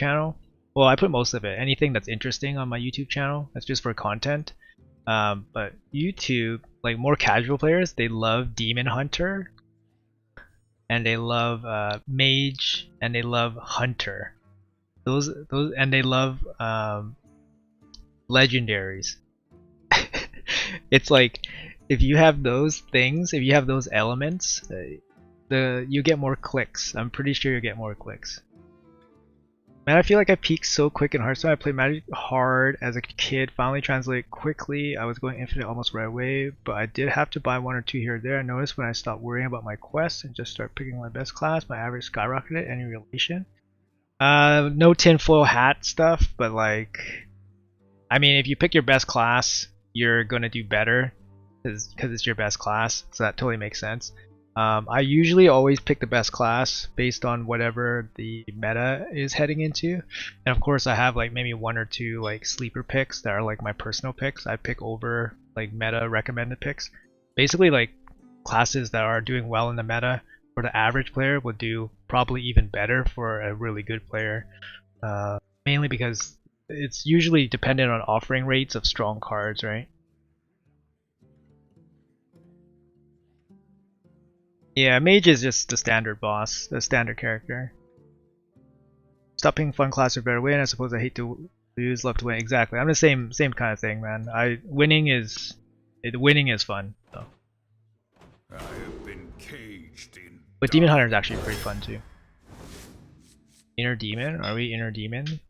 channel. Well, I put most of it. Anything that's interesting on my YouTube channel, that's just for content. But YouTube, like more casual players, they love Demon Hunter, and they love Mage, and they love Hunter. Those, and they love legendaries. It's like if you have those things, if you have those elements, you get more clicks. I'm pretty sure you get more clicks. Man, I feel like I peaked so quick in Hearthstone. I played Magic hard as a kid, finally translated quickly. I was going infinite almost right away, but I did have to buy one or two here or there. I noticed when I stopped worrying about my quests and just start picking my best class, my average skyrocketed. Any relation? No tinfoil hat stuff, but like, I mean, if you pick your best class, you're gonna do better because it's your best class, so that totally makes sense. I usually always pick the best class based on whatever the meta is heading into, and of course I have like maybe one or two like sleeper picks that are like my personal picks. I pick over like meta recommended picks. Basically, like classes that are doing well in the meta for the average player would do probably even better for a really good player, mainly because it's usually dependent on offering rates of strong cards, right? Yeah, Mage is just the standard boss, the standard character. Stop picking fun class or better win. I suppose I hate to lose, love to win. Exactly. I'm the same kind of thing, man. Winning is fun. So. I have been caged in. But Demon Hunter is actually pretty fun too. Inner Demon? Are we Inner Demon?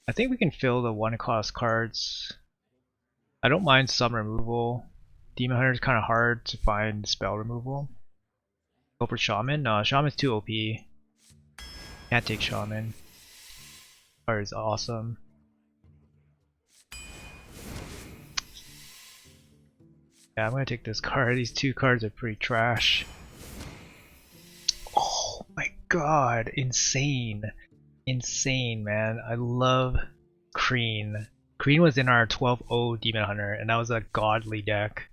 I think we can fill the one cost cards. I don't mind some removal. Demon Hunter is kind of hard to find spell removal. Go for Shaman? No, Shaman's too OP. Can't take Shaman. Card is awesome. Yeah, I'm gonna take this card. These two cards are pretty trash. Oh my god, insane. Insane, man. I love Kreen. Kreen was in our 12-0 Demon Hunter, and that was a godly deck.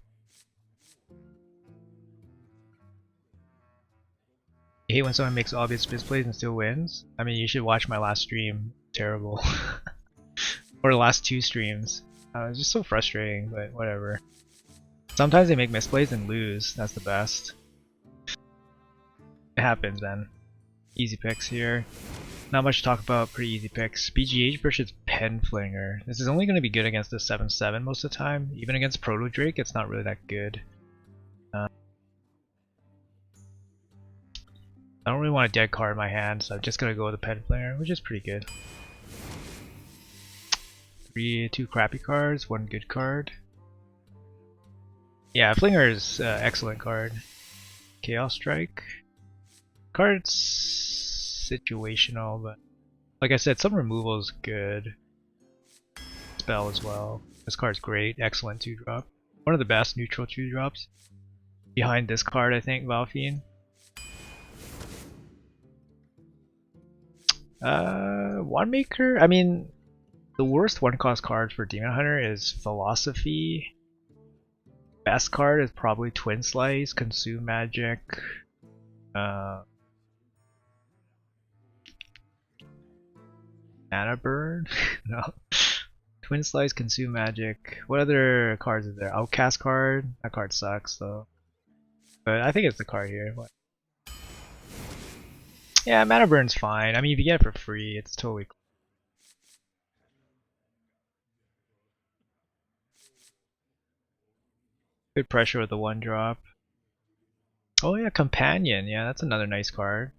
I hate when someone makes obvious misplays and still wins. I mean, you should watch my last stream. Terrible. Or the last two streams. It's just so frustrating, but whatever. Sometimes they make misplays and lose. That's the best. It happens, man. Easy picks here. Not much to talk about, pretty easy picks. BGH versus Penflinger. This is only going to be good against the 7-7 most of the time. Even against Proto Drake, it's not really that good. I don't really want a dead card in my hand, so I'm just going to go with the Penflinger, which is pretty good. 2 crappy cards, 1 good card. Yeah, Flinger is excellent card. Chaos Strike. Card's situational, but like I said, some removal is good. Spell as well. This card's great. Excellent 2-drop. One of the best neutral 2-drops. Behind this card, I think, Valfiend. Wandmaker? I mean, the worst 1-cost card for Demon Hunter is Philosophy. Best card is probably Twin Slice, Consume Magic. Mana Burn? No. Twin Slice, Consume Magic. What other cards is there? Outcast card? That card sucks though. But I think it's the card here. What? Yeah, Mana Burn's fine. I mean, if you get it for free, it's totally cool. Good pressure with the 1-drop. Oh yeah, Companion. Yeah, that's another nice card.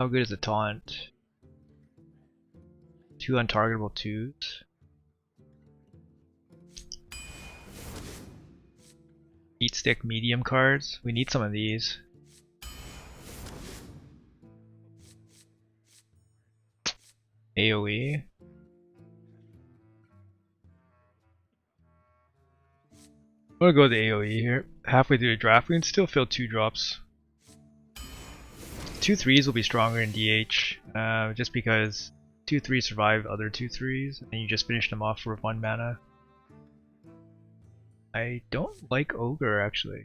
How good is the Taunt? 2 untargetable 2s. Eat stick medium cards. We need some of these. AoE. I'm gonna go with the AoE here. Halfway through the draft, we can still fill 2 drops. 2 3s will be stronger in DH, just because 2 3s survive other 2 3s, and you just finish them off for 1 mana. I don't like Ogre actually.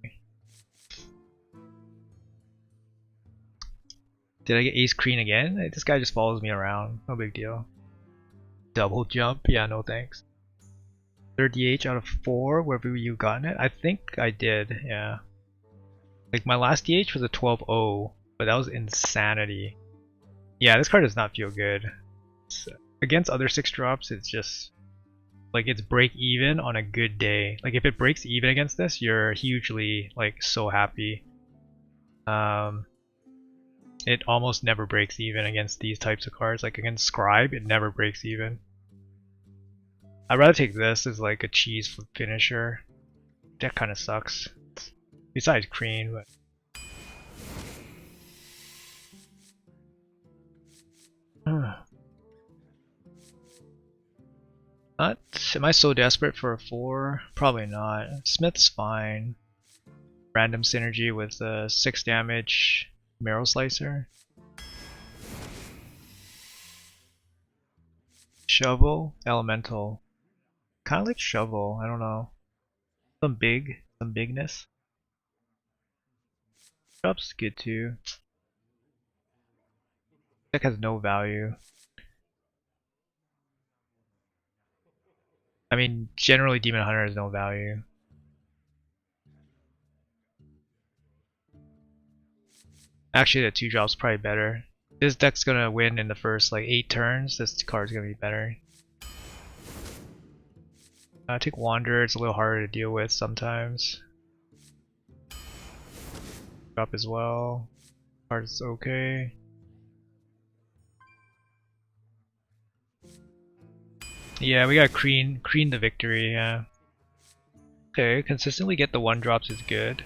Did I get Ace Queen again? This guy just follows me around. No big deal. Double jump? Yeah, no thanks. 30H out of 4, wherever you gotten it? I think I did, yeah. Like my last DH was a 12-0, but that was insanity. Yeah, this card does not feel good. Against other 6 drops, it's just like it's break even on a good day. Like if it breaks even against this, you're hugely like so happy. It almost never breaks even against these types of cards. Like against Scribe, it never breaks even. I'd rather take this as like a cheese finisher. That kind of sucks. Besides Crean, but not. Am I so desperate for a 4? Probably not. Smith's fine. Random synergy with 6 damage Marrow Slicer. Shovel, Elemental. Kind of like Shovel, I don't know. Some bigness. Drop's good too. Deck has no value. I mean, generally Demon Hunter has no value. Actually, the 2 drop's probably better. This deck's gonna win in the first like 8 turns. This card's gonna be better. I take Wanderer, it's a little harder to deal with sometimes. Drop as well. Card's okay. Yeah, we got Crean the victory, yeah. Okay, consistently get the 1 drops is good.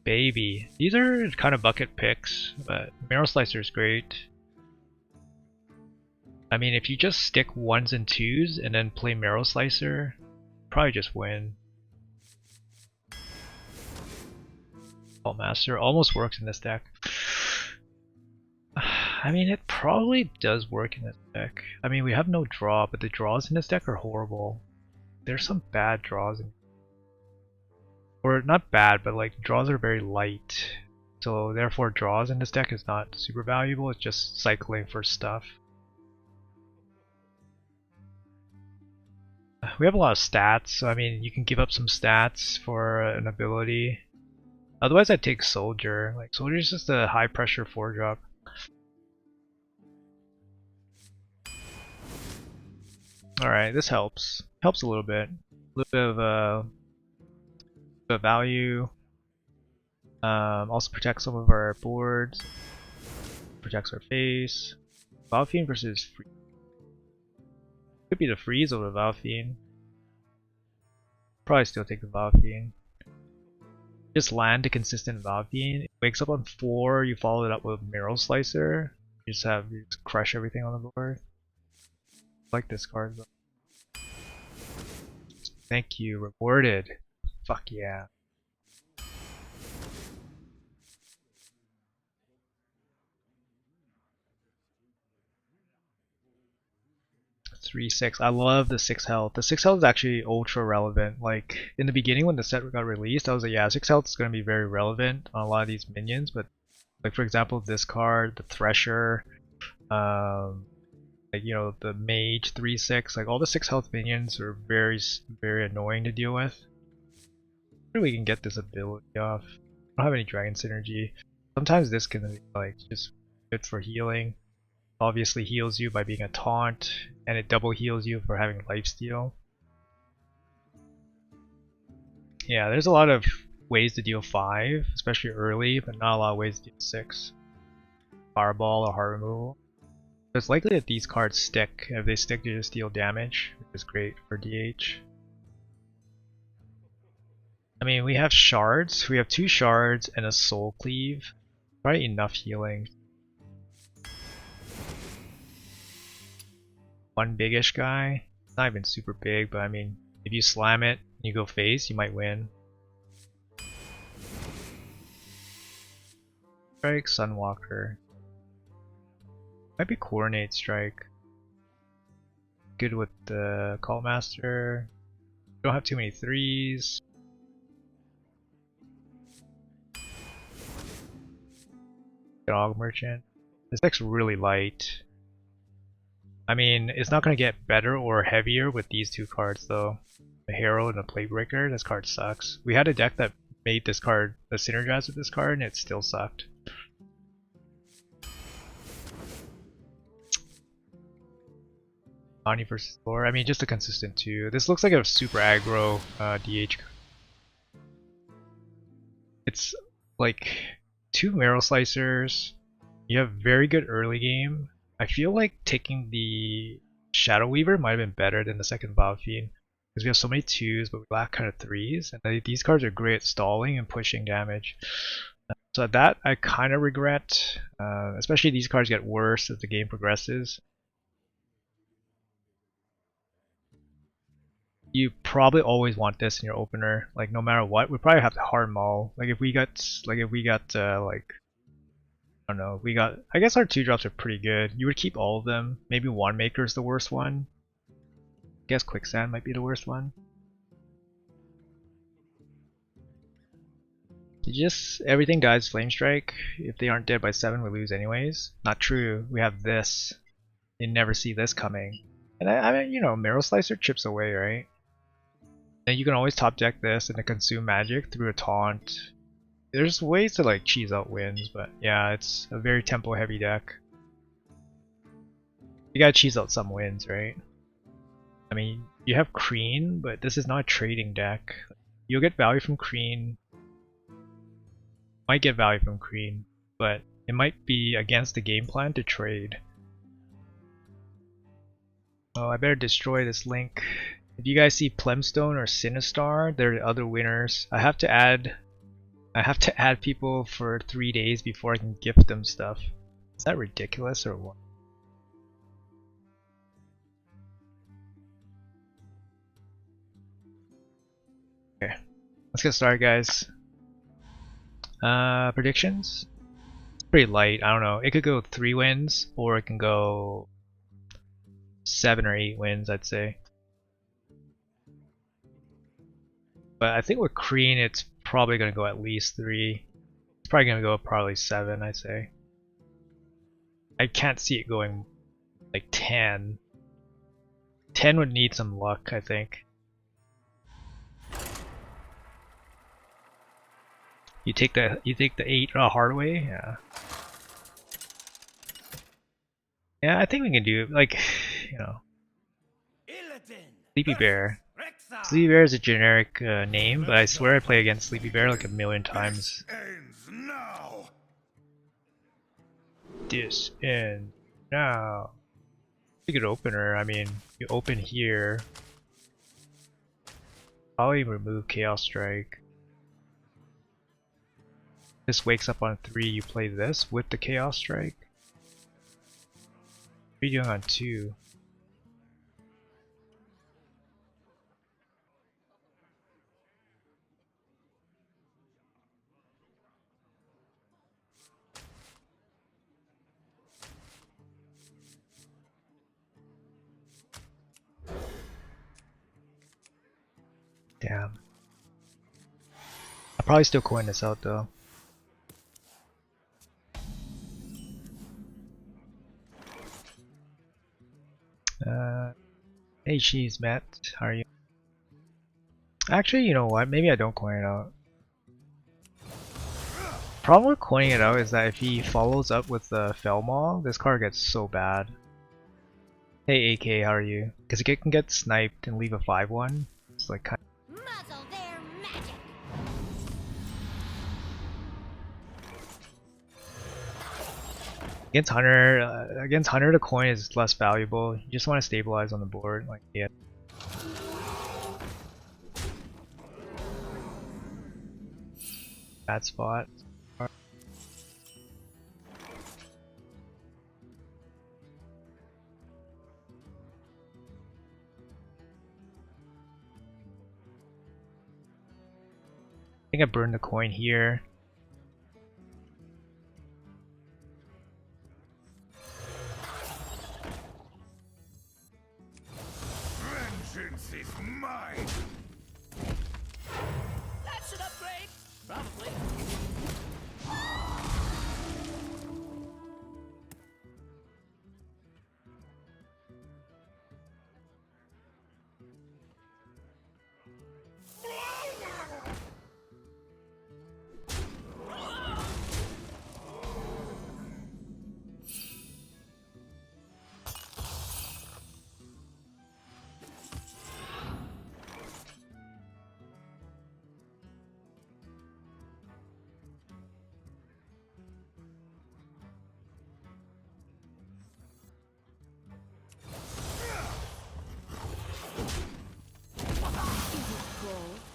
Baby. These are kind of bucket picks, but Marrow Slicer is great. I mean, if you just stick 1s and 2s and then play Marrow Slicer, probably just win. Vault Master almost works in this deck. I mean, it probably does work in this deck. I mean, we have no draw, but the draws in this deck are horrible. There's some bad draws in, or not bad, but like draws are very light. So therefore draws in this deck is not super valuable, it's just cycling for stuff. We have a lot of stats, so I mean you can give up some stats for an ability. Otherwise I'd take Soldier. Like Soldier's just a high pressure 4 drop. Alright, this helps. Helps a little bit. A little bit of value. Also protects some of our boards. Protects our face. Valfiend versus Freeze. Could be the Freeze over the Valfiend. Probably still take the Valfiend. Just land a consistent Valfiend. It wakes up on 4, you follow it up with Marrow Slicer. You just crush everything on the board. I like this card though. Thank you, rewarded. Fuck yeah. 3-6. I love the 6 health. The 6 health is actually ultra relevant. Like in the beginning when the set got released, I was like, yeah, 6 health is going to be very relevant on a lot of these minions. But like for example, this card, the Thresher, like you know the Mage 3-6, like all the 6 health minions are very annoying to deal with. Maybe we can get this ability off. I don't have any Dragon Synergy. Sometimes this can be like just good for healing. Obviously heals you by being a taunt, and it double heals you for having lifesteal. Yeah, there's a lot of ways to deal 5, especially early, but not a lot of ways to deal 6. Fireball or heart removal. So it's likely that these cards stick. If they stick, they just deal damage, which is great for DH. I mean, we have shards. We have 2 shards and a soul cleave. Probably enough healing. One biggish guy. It's not even super big, but I mean, if you slam it and you go face, you might win. Strike, Sunwalker. Might be Coordinate Strike. Good with the Cult Master. Don't have too many threes. Dog Merchant. This deck's really light. I mean, it's not gonna get better or heavier with these two cards though. The Herald and the Platebreaker, this card sucks. We had a deck that made this card, that synergized with this card, and it still sucked. Ani versus Thor, I mean, just a consistent 2. This looks like a super aggro DH. It's like 2 Marrow Slicers. You have very good early game. I feel like taking the Shadow Weaver might have been better than the second Vile Fiend. Because we have so many 2s, but we lack kind of 3s. And these cards are great at stalling and pushing damage. So that I kind of regret. Especially these cards get worse as the game progresses. You probably always want this in your opener. Like no matter what, we probably have to hard maul. Like if we got like I don't know, we got, I guess our 2-drops are pretty good. You would keep all of them. Maybe Wand Maker is the worst one. I guess Quicksand might be the worst one. Everything dies Flame Strike. If they aren't dead by 7, we lose anyways. Not true. We have this. You never see this coming. And I mean, you know, Marrow Slicer chips away, right? And you can always top deck this and then consume magic through a taunt. There's ways to like cheese out wins, but yeah, it's a very tempo heavy deck. You gotta cheese out some wins, right? I mean, you have Kreen, but this is not a trading deck. You'll get value from Kreen. Might get value from Kreen, but it might be against the game plan to trade. Oh, I better destroy this link. If you guys see Plemstone or Sinistar, they're the other winners. I have to add people for 3 days before I can gift them stuff. Is that ridiculous or what? Okay, let's get started, guys. Predictions? It's pretty light. I don't know. It could go 3 wins, or it can go 7 or 8 wins, I'd say. But I think with Kreen, it's probably gonna go at least 3. It's probably gonna go probably 7, I'd say. I can't see it going like 10. 10 would need some luck, I think. You take the 8 hard way, yeah. Yeah, I think we can do it. Like, you know, Sleepy Bear. Sleepy Bear is a generic name, but I swear I play against Sleepy Bear like a million times. This ends now. Pretty good opener. I mean, you open here. Probably remove Chaos Strike. This wakes up on 3, you play this with the Chaos Strike. What are you doing on 2? Damn. I'll probably still coin this out though. Hey cheese, Matt. How are you? Actually, you know what? Maybe I don't coin it out. Problem with coining it out is that if he follows up with the Felmaw, this card gets so bad. Hey AK, how are you? Because it can get sniped and leave a 5-1. It's like kind of... Muzzle their magic. Against Hunter, the coin is less valuable. You just want to stabilize on the board, like yeah. Bad spot. I think I burned the coin here. Vengeance is mine. That's an upgrade. Probably.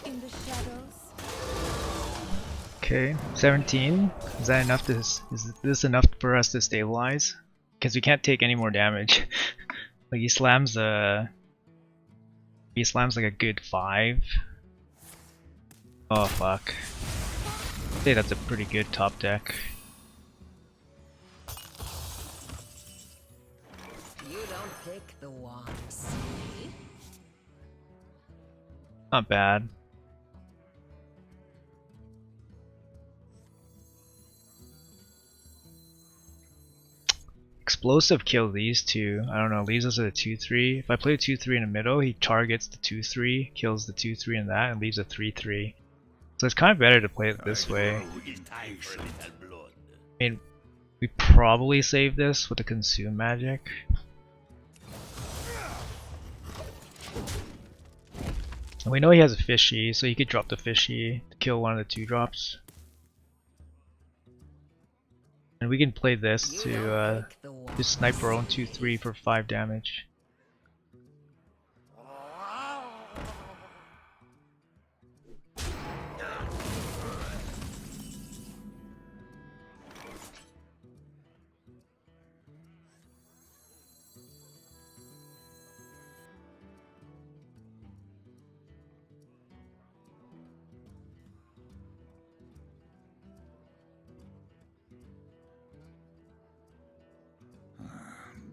In the shadows. Okay, 17. Is that enough to? Is this enough for us to stabilize? Because we can't take any more damage. Like he slams like a good 5. Oh fuck. I'd say that's a pretty good top deck. You don't pick the ones. Not bad. Explosive kills these two. I don't know, leaves us at a 2-3. If I play a 2-3 in the middle, he targets the 2-3, kills the 2-3 in that, and leaves a 3-3. So it's kind of better to play it this way. I mean, we probably save this with the consume magic. And we know he has a fishy, so he could drop the fishy to kill one of the 2-drops. And we can play this to snipe our own 2-3 for 5 damage.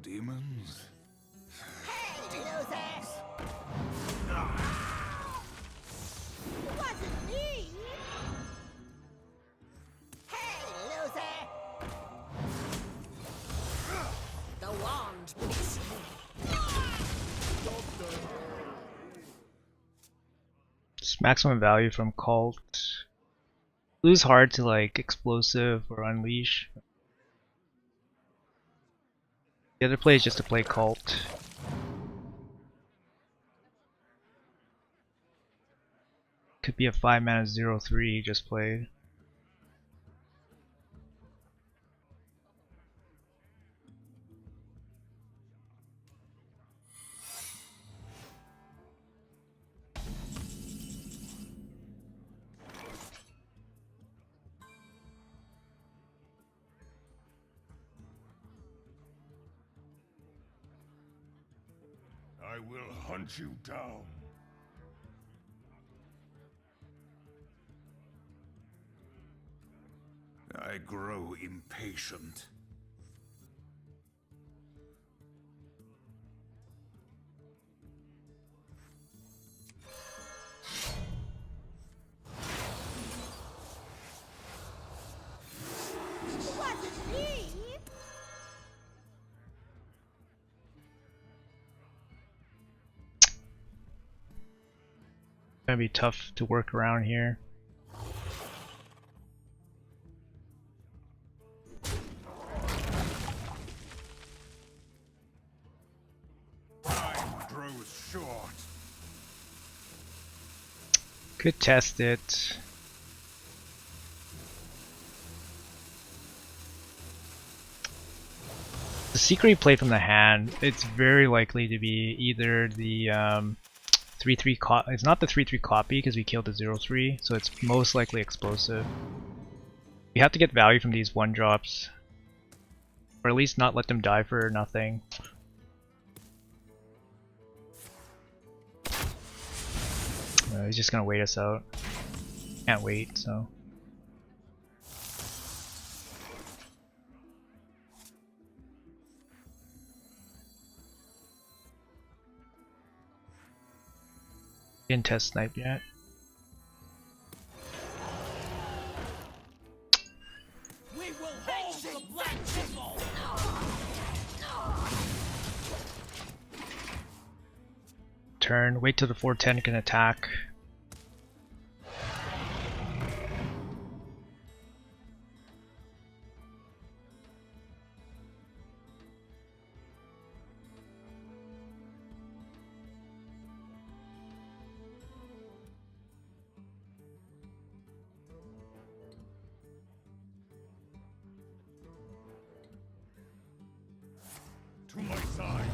Demons? Hey, losers! Wasn't me. Hey, loser! The wand beats me. Just maximum value from cult. Lose hard to like explosive or unleash. The other play is just to play cult. Could be a 5 mana 0-3 just played. I will hunt you down. I grow impatient. Wasn't me. Gonna be tough to work around here. Time grows short. Could test it. The secret you play from the hand, it's very likely to be either the 3-3 it's not the 3-3 copy because we killed the 0-3, so it's most likely explosive. We have to get value from these 1-drops. Or at least not let them die for nothing. He's just gonna wait us out. Can't wait, so. Didn't test snipe yet. turn. Wait till the 410 can attack. To my side.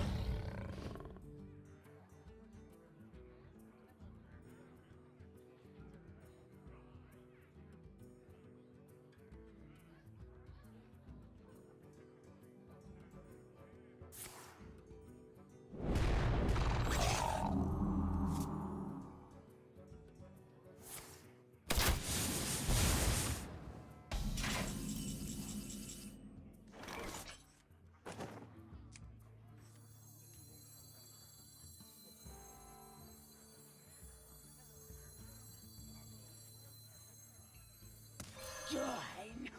Join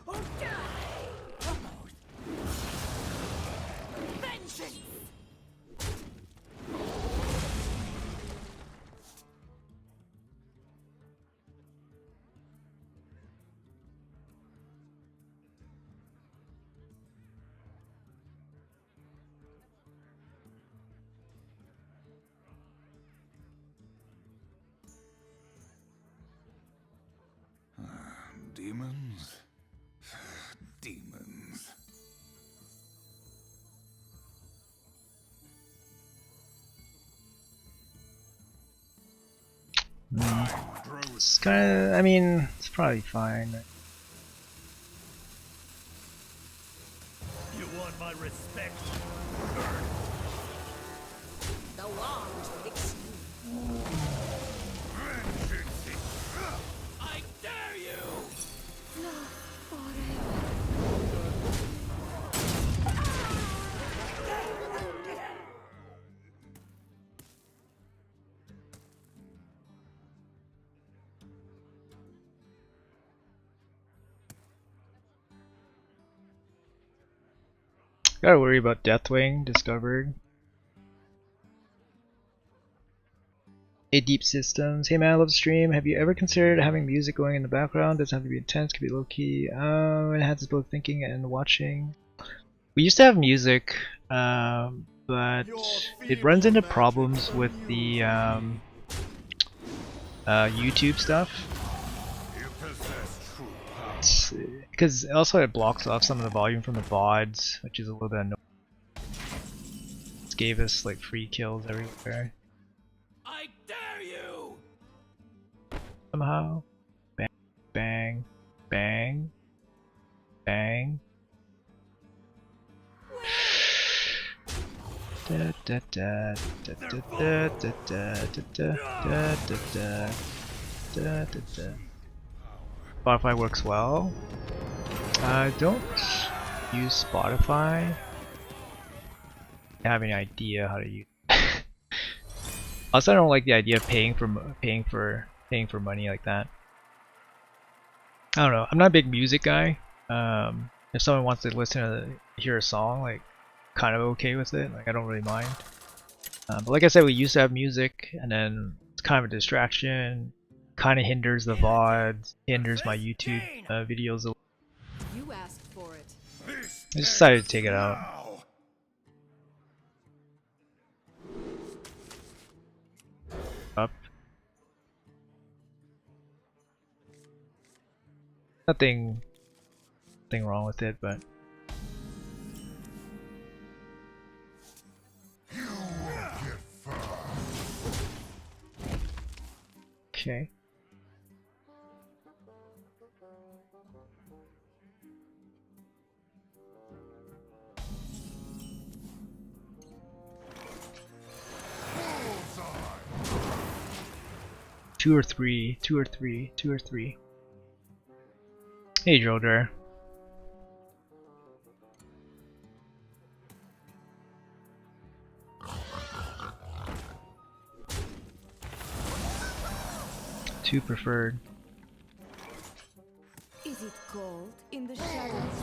or die! Almost. Vengeance! Demons? Demons. It's kind of, I mean, it's probably fine. You want my respect? The wand picks you. I dare you! Gotta worry about Deathwing discovered. A Deep Systems. Hey man, I love the stream. Have you ever considered having music going in the background? Doesn't have to be intense, could be low key. It enhances both thinking and watching. We used to have music, but it runs into problems with the YouTube stuff. You possess true power. Because also it blocks off some of the volume from the VODs, which is a little bit annoying. It gave us like free kills everywhere. I dare you! Somehow. Bang, bang, bang, bang. Da da da da da da da da da da da da da. Spotify works well. I don't use Spotify. I have any idea how to use it. Also, I don't like the idea of paying for money like that. I don't know. I'm not a big music guy. If someone wants to hear a song, like, kind of okay with it. Like, I don't really mind. But like I said, we used to have music, and then it's kind of a distraction. Kind of hinders the VODs, hinders my YouTube videos. You asked for it. I just decided to take it out. Now. Up. Nothing wrong with it, but okay. Two or three. Hey, Drodder. Two preferred. Is it cold in the shadows?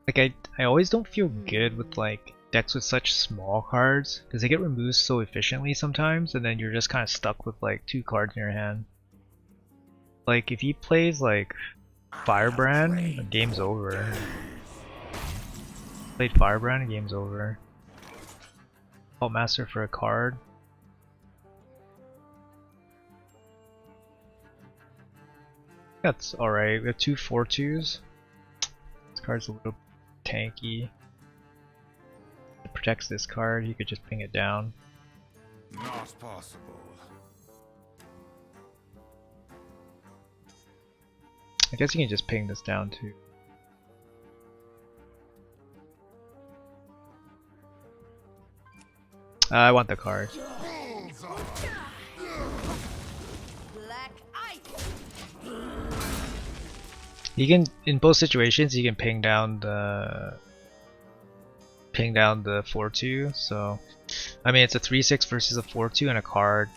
Like I always don't feel good with like decks with such small cards because they get removed so efficiently sometimes, and then you're just kind of stuck with like 2 cards in your hand. Like if he plays like Firebrand, the game's over. Played Firebrand, the game's over. Cult Master for a card. That's alright. We have 2 4/2s. This card's a little tanky. It protects this card, you could just ping it down. Not possible. I guess you can just ping this down too. I want the card. Black ice. You can, in both situations, you can ping down the 4/2. So, I mean, it's a 3/6 versus a 4/2 and a card.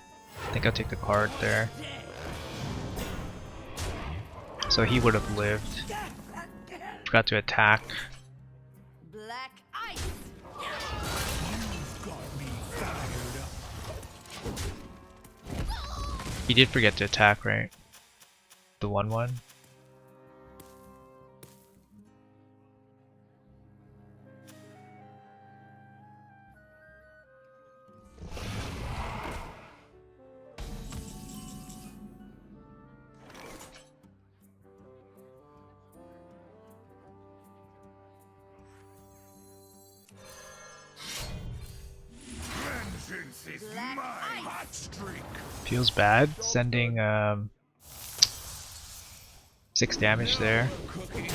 I think I'll take the card there. So he would have lived. Forgot to attack. Black ice. He did forget to attack, right? The 1/1. Vengeance is mine. Hot streak. Feels bad sending 6 damage there. Cookie.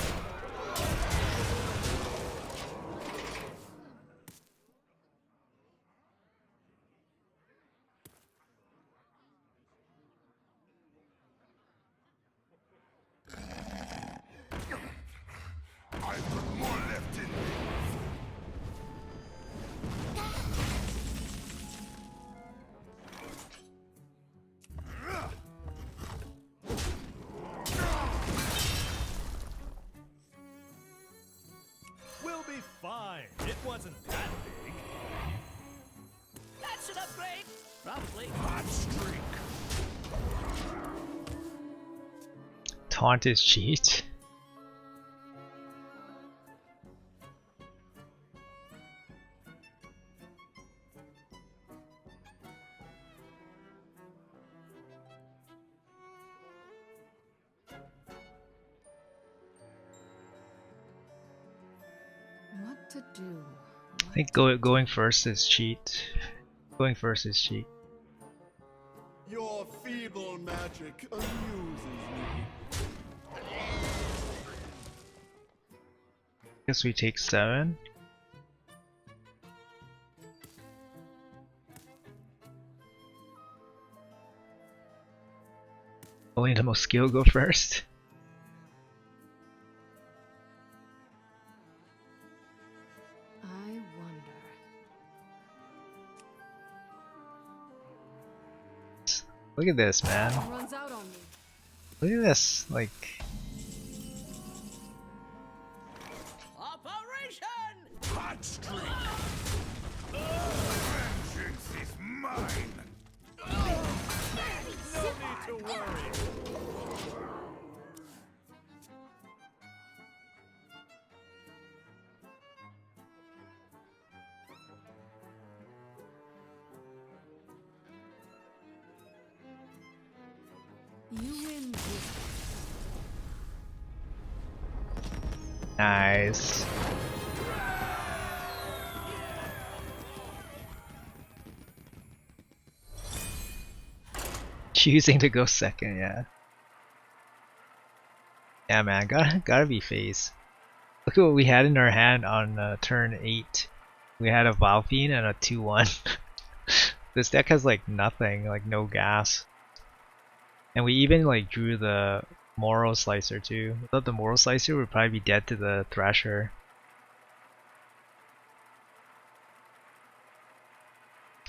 I've got more left in me. We'll be fine. It wasn't that big. That's an upgrade. Probably. Hot streak. Taunt is cheat. What to do? I think going first is cheat. Going first is cheat. Your feeble magic amuses me. Guess we take 7. Only the most skill go first. I wonder. Look at this, man. Runs out on me. Look at this. Like, Operation. Hot streak. Vengeance is mine. No need to worry. You win. nice. Choosing to go second, yeah. Yeah, man, gotta be phase. Look at what we had in our hand on turn 8. We had a Valfiend and a 2/1. This deck has like nothing, like no gas. And we even like drew the Moral Slicer too. Without the Moral Slicer, we'd probably be dead to the Thrasher.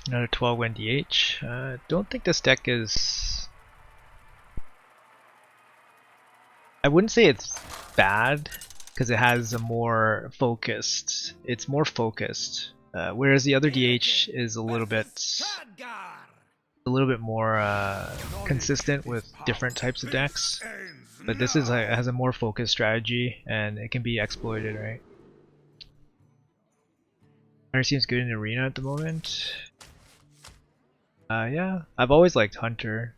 Another 12 DH. Don't think this deck is... I wouldn't say it's bad, because it has a more focused. It's more focused, whereas the other DH is a little bit more consistent with different types of decks. But this is has a more focused strategy, and it can be exploited, right? Hunter seems good in arena at the moment. Yeah, I've always liked Hunter.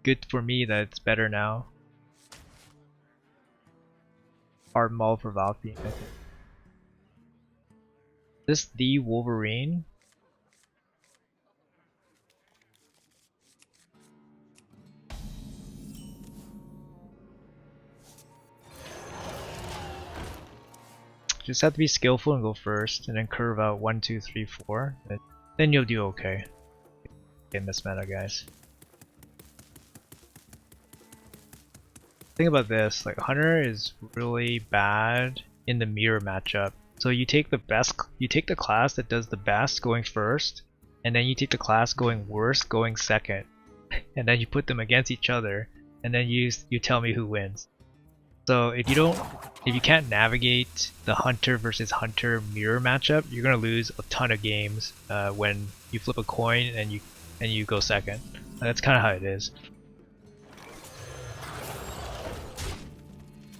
Good for me that it's better now. Hard mull for Valkyrie, I think. This the Wolverine? Just have to be skillful and go first, and then curve out 1, 2, 3, 4. And then you'll do okay in this meta, guys. Think about this, like Hunter is really bad in the mirror matchup. So you take the class that does the best going first, and then you take the class going worst going second, and then you put them against each other, and then you tell me who wins. So if you can't navigate the Hunter versus Hunter mirror matchup, you're gonna lose a ton of games when you flip a coin and you go second. That's kind of how it is.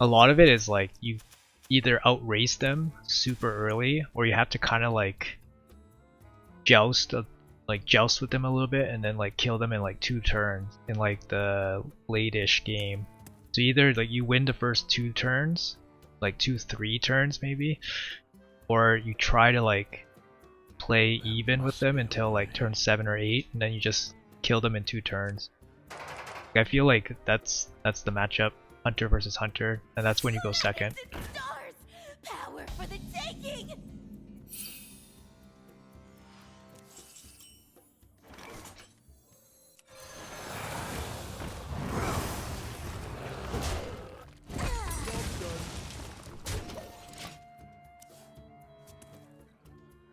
A lot of it is like you either outrace them super early, or you have to kind of like joust with them a little bit, and then like kill them in like 2 turns in like the late-ish game. So either like you win the first 2 turns, like 2-3 turns maybe, or you try to like play even with them until like turn 7 or 8, and then you just kill them in 2 turns. I feel like that's the matchup, Hunter versus Hunter, and that's when you go second. Stars! Power for the taking!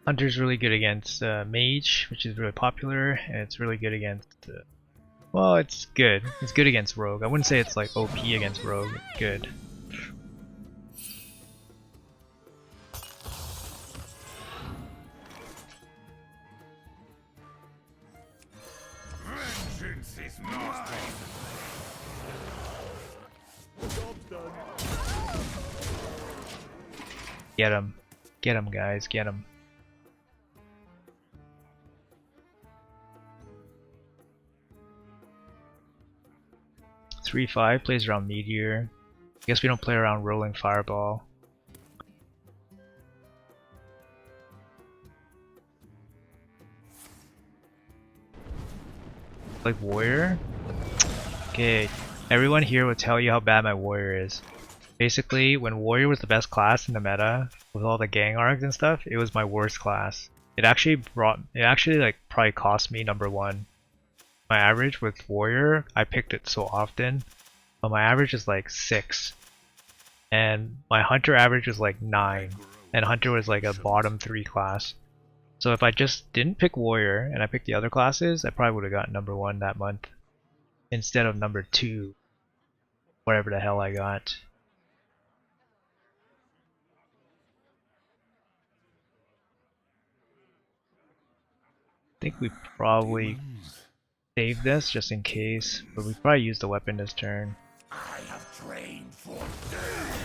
Hunter's really good against Mage, which is really popular, and it's really good against... well, it's good. It's good against Rogue. I wouldn't say it's like OP against Rogue. It's good. Vengeance is mine. Get him. Get him, guys. Get him. (3-5) plays around Meteor. I guess we don't play around Rolling Fireball. Like Warrior? Okay, everyone here will tell you how bad my Warrior is. Basically, when Warrior was the best class in the meta, with all the gang arcs and stuff, it was my worst class. It actually like probably cost me #1. My average with Warrior, I picked it so often, but my average is like 6. And my Hunter average was like 9. And Hunter was like a bottom 3 class. So if I just didn't pick Warrior and I picked the other classes, I probably would have got #1 that month. Instead of #2. Whatever the hell I got. I think we probably save this just in case, but we probably use the weapon this turn. I have trained for this.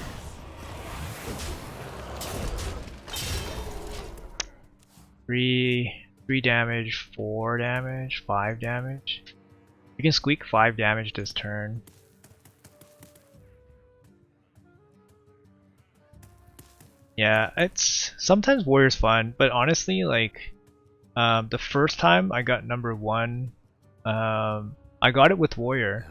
3 damage, 4 damage, 5 damage. We can squeak 5 damage this turn. Yeah, it's sometimes Warrior's fun, but honestly, like the first time I got #1, I got it with Warrior.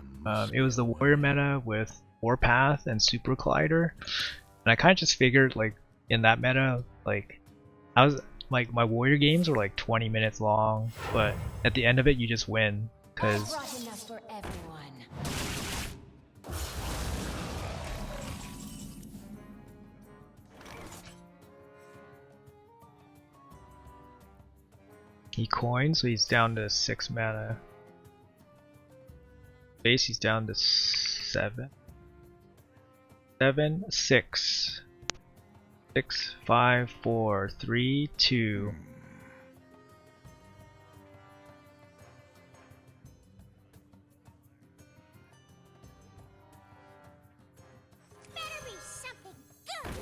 It was the Warrior meta with Warpath and Super Collider, and I kind of just figured like in that meta, like I was like my Warrior games were like 20 minutes long, but at the end of it you just win because Brought enough for everyone. he coins, so he's down to 6 mana. Base he's down to 7. 7, 6. 6, 5, 4, 3, 2. Better be something good.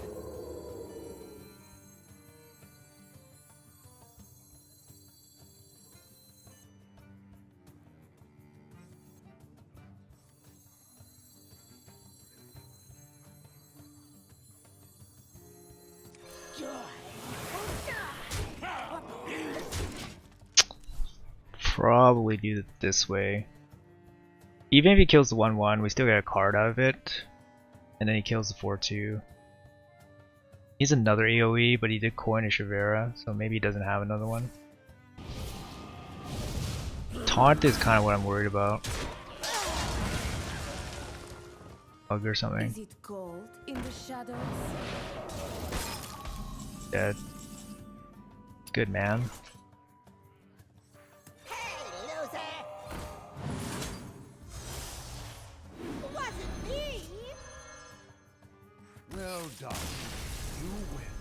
Probably do it this way. Even if he kills the 1/1, we still get a card out of it. And then he kills the 4/2. He's another AoE, but he did coin a Shavera, so maybe he doesn't have another one. Taunt is kind of what I'm worried about. Bug or something. Is it cold in the shadows? Dead. Good man. Hey, loser! Wasn't me! Well done. You win.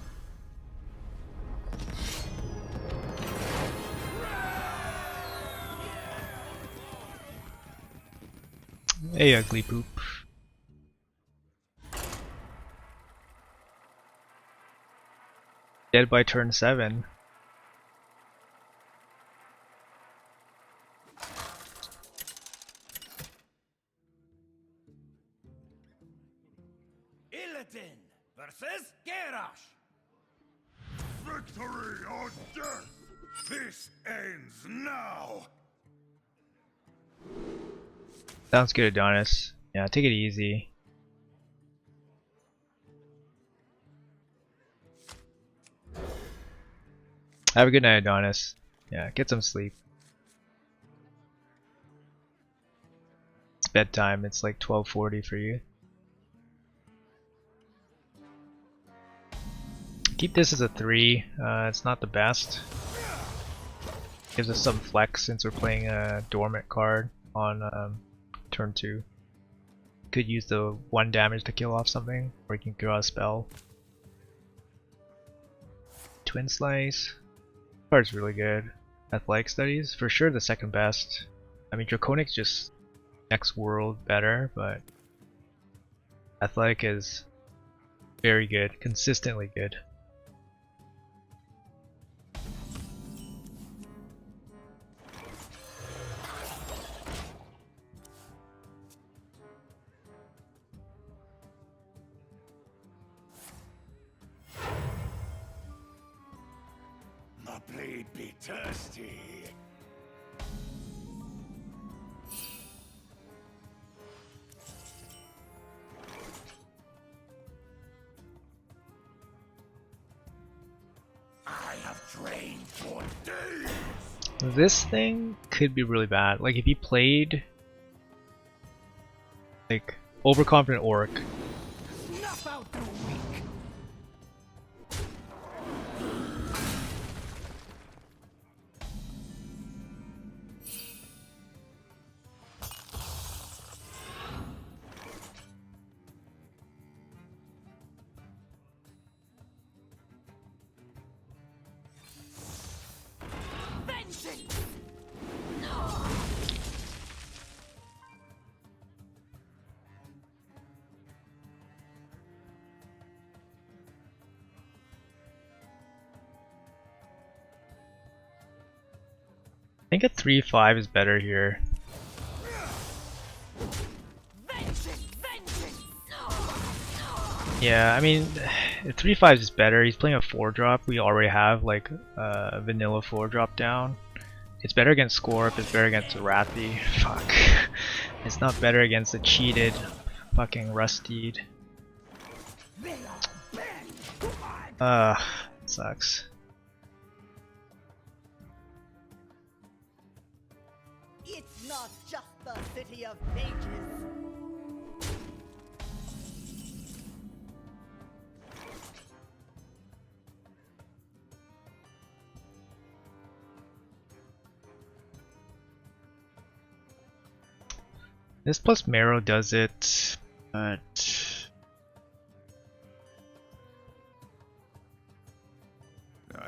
Hey, ugly poop. Dead by turn 7. Illidan versus Garrosh. Victory or death! This ends now! Sounds good, Adonis. Yeah, take it easy. Have a good night, Adonis. Yeah, get some sleep. It's bedtime. It's like 12:40 for you. Keep this as a 3. It's not the best. Gives us some flex since we're playing a dormant card on turn 2. Could use the 1 damage to kill off something, or you can draw a spell. Twin Slice. Card's really good. Athletic Studies, for sure the second best. I mean, Draconic's just next world better, but Athletic is very good, consistently good. My blade be thirsty. I have trained for days. This thing could be really bad. Like if he played like Overconfident Orc, Snuff out the weak. Vengeance! I think a 3/5 is better here. Vengeance! Vengeance! Yeah, I mean, 3/5 is better. He's playing a 4-drop. We already have like a vanilla 4-drop down. It's better against Scorp. It's better against Wrathy. Fuck. It's not better against the cheated fucking Rusteed. Sucks. It's not just the city of mages. This plus Marrow does it, but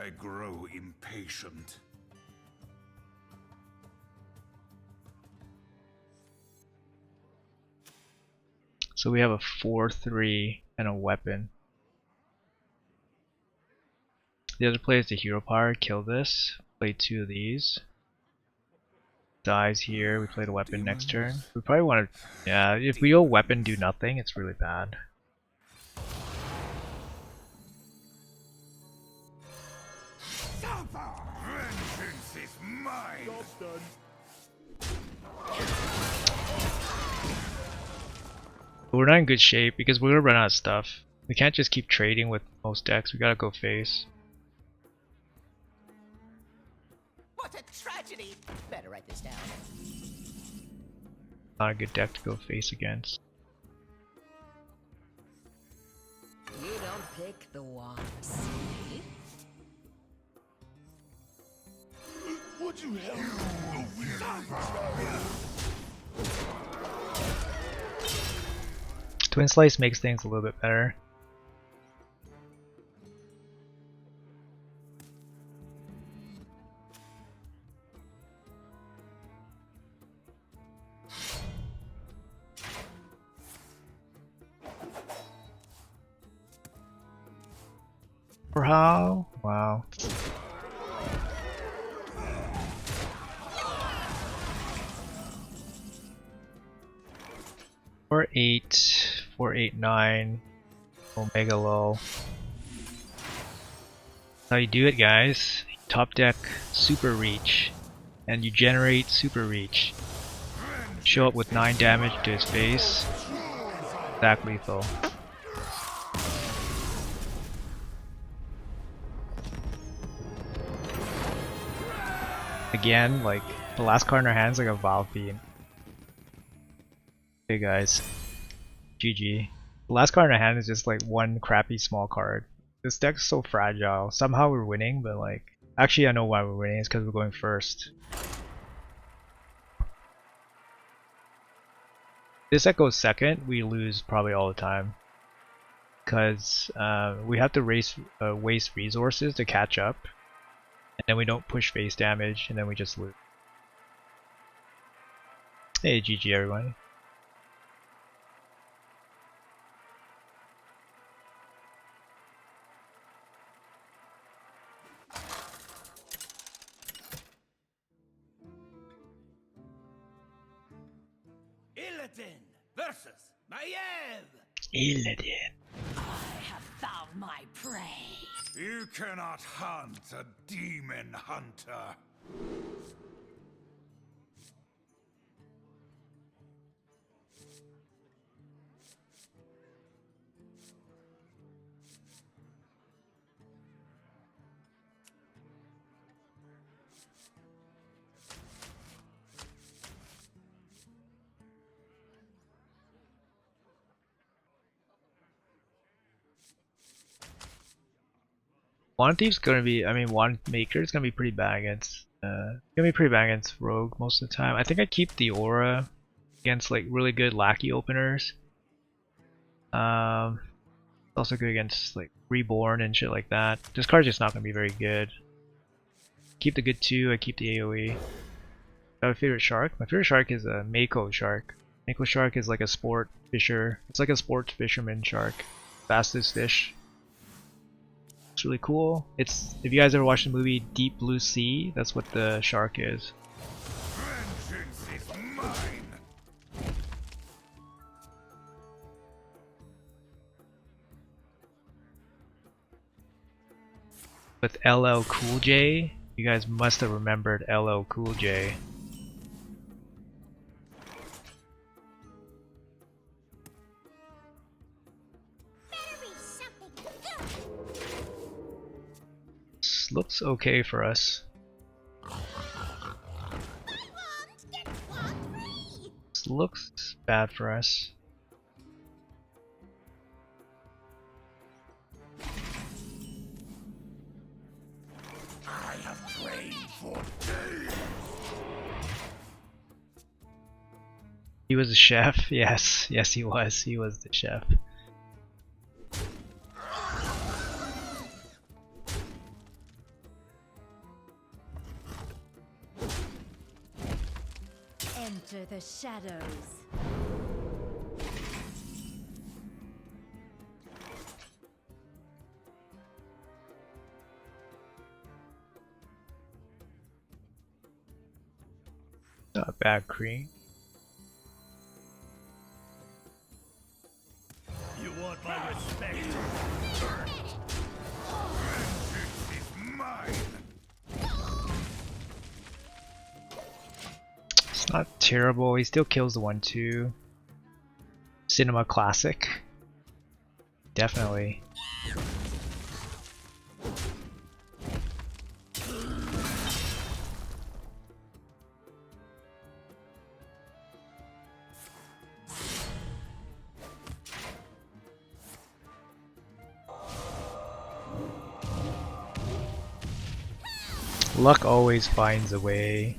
I grow impatient. So we have a 4/3 and a weapon. The other player is the hero power. Kill this. Play 2 of these. Dies here. We play the weapon next turn. We probably want to. Yeah, if we go weapon, do nothing, it's really bad. Vengeance is mine. Job's done. But we're not in good shape because we're gonna run out of stuff. We can't just keep trading with most decks. We gotta go face. What a tragedy! Better write this down. Not a good deck to go face against. You don't pick the ones, see? Would you help me? Twin Slice makes things a little bit better. For how? Wow. Four eight, 489, Omega Low. How you do it, guys? Top deck Super Reach, and you generate Super Reach. Show up with 9 damage to his face. Attack lethal. Again, like the last card in our hands, like a Vile Fiend. Hey guys, GG. The last card in our hand is just like one crappy small card. This deck's so fragile. Somehow we're winning, but like, actually I know why we're winning. It's because we're going first. This deck goes second, we lose probably all the time. Because we have to waste resources to catch up. And then we don't push face damage, and then we just lose. Hey, GG everyone. Illidan versus Maiev. Illidan. I have found my prey. You cannot hunt a demon hunter. Wand Thief's gonna be, I mean, Wand Maker's gonna be pretty bad against, Rogue most of the time. I think I keep the Aura against like really good Lackey openers. It's also good against like Reborn and shit like that. This card's just not gonna be very good. Keep the good 2, I keep the AoE. I have a favorite shark? My favorite shark is a Mako shark. Mako shark is like a sport fisher. It's like a sports fisherman shark. Fastest fish. It's really cool. It's, if you guys ever watched the movie Deep Blue Sea, that's what the shark is. Vengeance is mine. With LL Cool J, you guys must have remembered LL Cool J. Better be something good. This looks okay for us. Buy one, get one free. This looks bad for us. I have trained for days. He was a chef? Yes, yes he was. He was the chef. Enter the shadows. Not bad, Kree. You want my respect? It's not terrible. He still kills the 1/2. Cinema classic. Definitely. Luck always finds a way.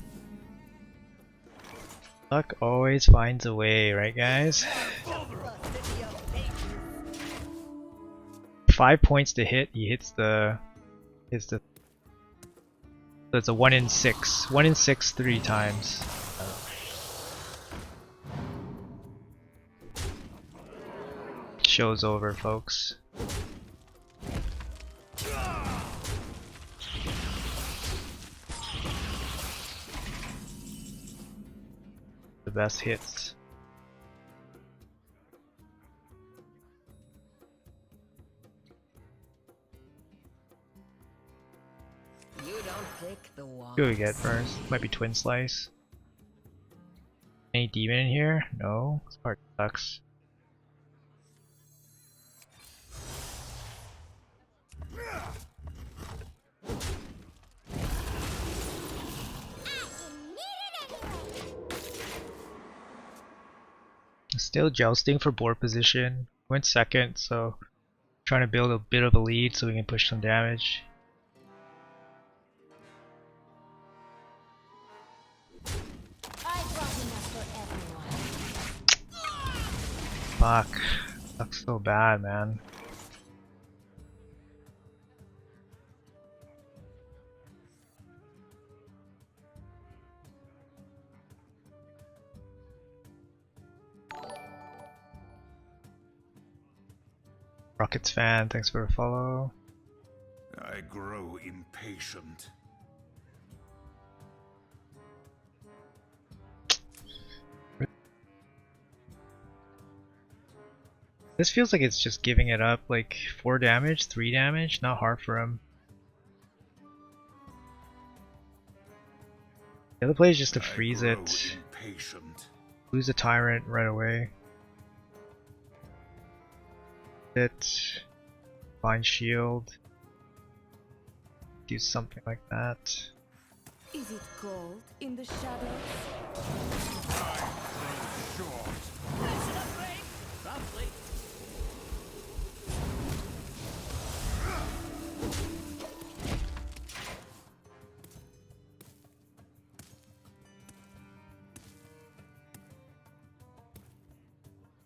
Luck always finds a way, right guys? The city of ages. 5 points to hit, he hits the so it's a 1 in 6. 1 in 6 3 times. Show's over, folks. The best hits. You don't pick the one. Who do we get first? Might be Twin Slice. Any demon in here? No. This part sucks. Still jousting for board position. Went second, so trying to build a bit of a lead so we can push some damage. I brought enough for everyone. Fuck. Sucks so bad, man. Rockets fan, thanks for the follow. I grow impatient. This feels like it's just giving it up, like 4 damage, 3 damage, not hard for him. The other play is just to freeze I it, grow impatient. lose a tyrant right away. It, find shield, do something like that. Is it cold in the shadows? Roughly.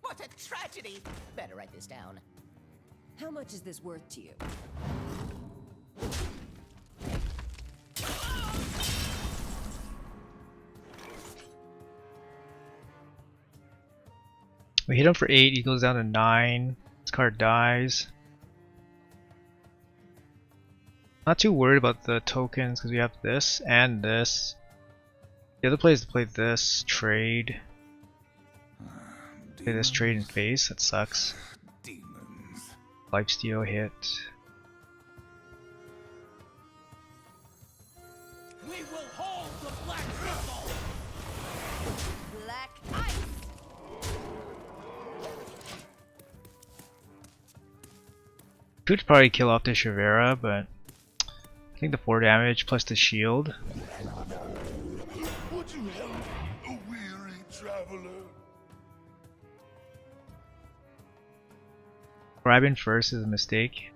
What a tragedy! Better write this down. How much is this worth to you? We hit him for 8, he goes down to 9. This card dies. Not too worried about the tokens because we have this and this. The other play is to play this, trade. Play this trade in face, that sucks. Demons. Lifesteal hit. We will hold the Black Crystal! Black ice. Could probably kill off the Shavera, but I think the 4 damage plus the shield. Would you help a weary traveler? Grabbing first is a mistake.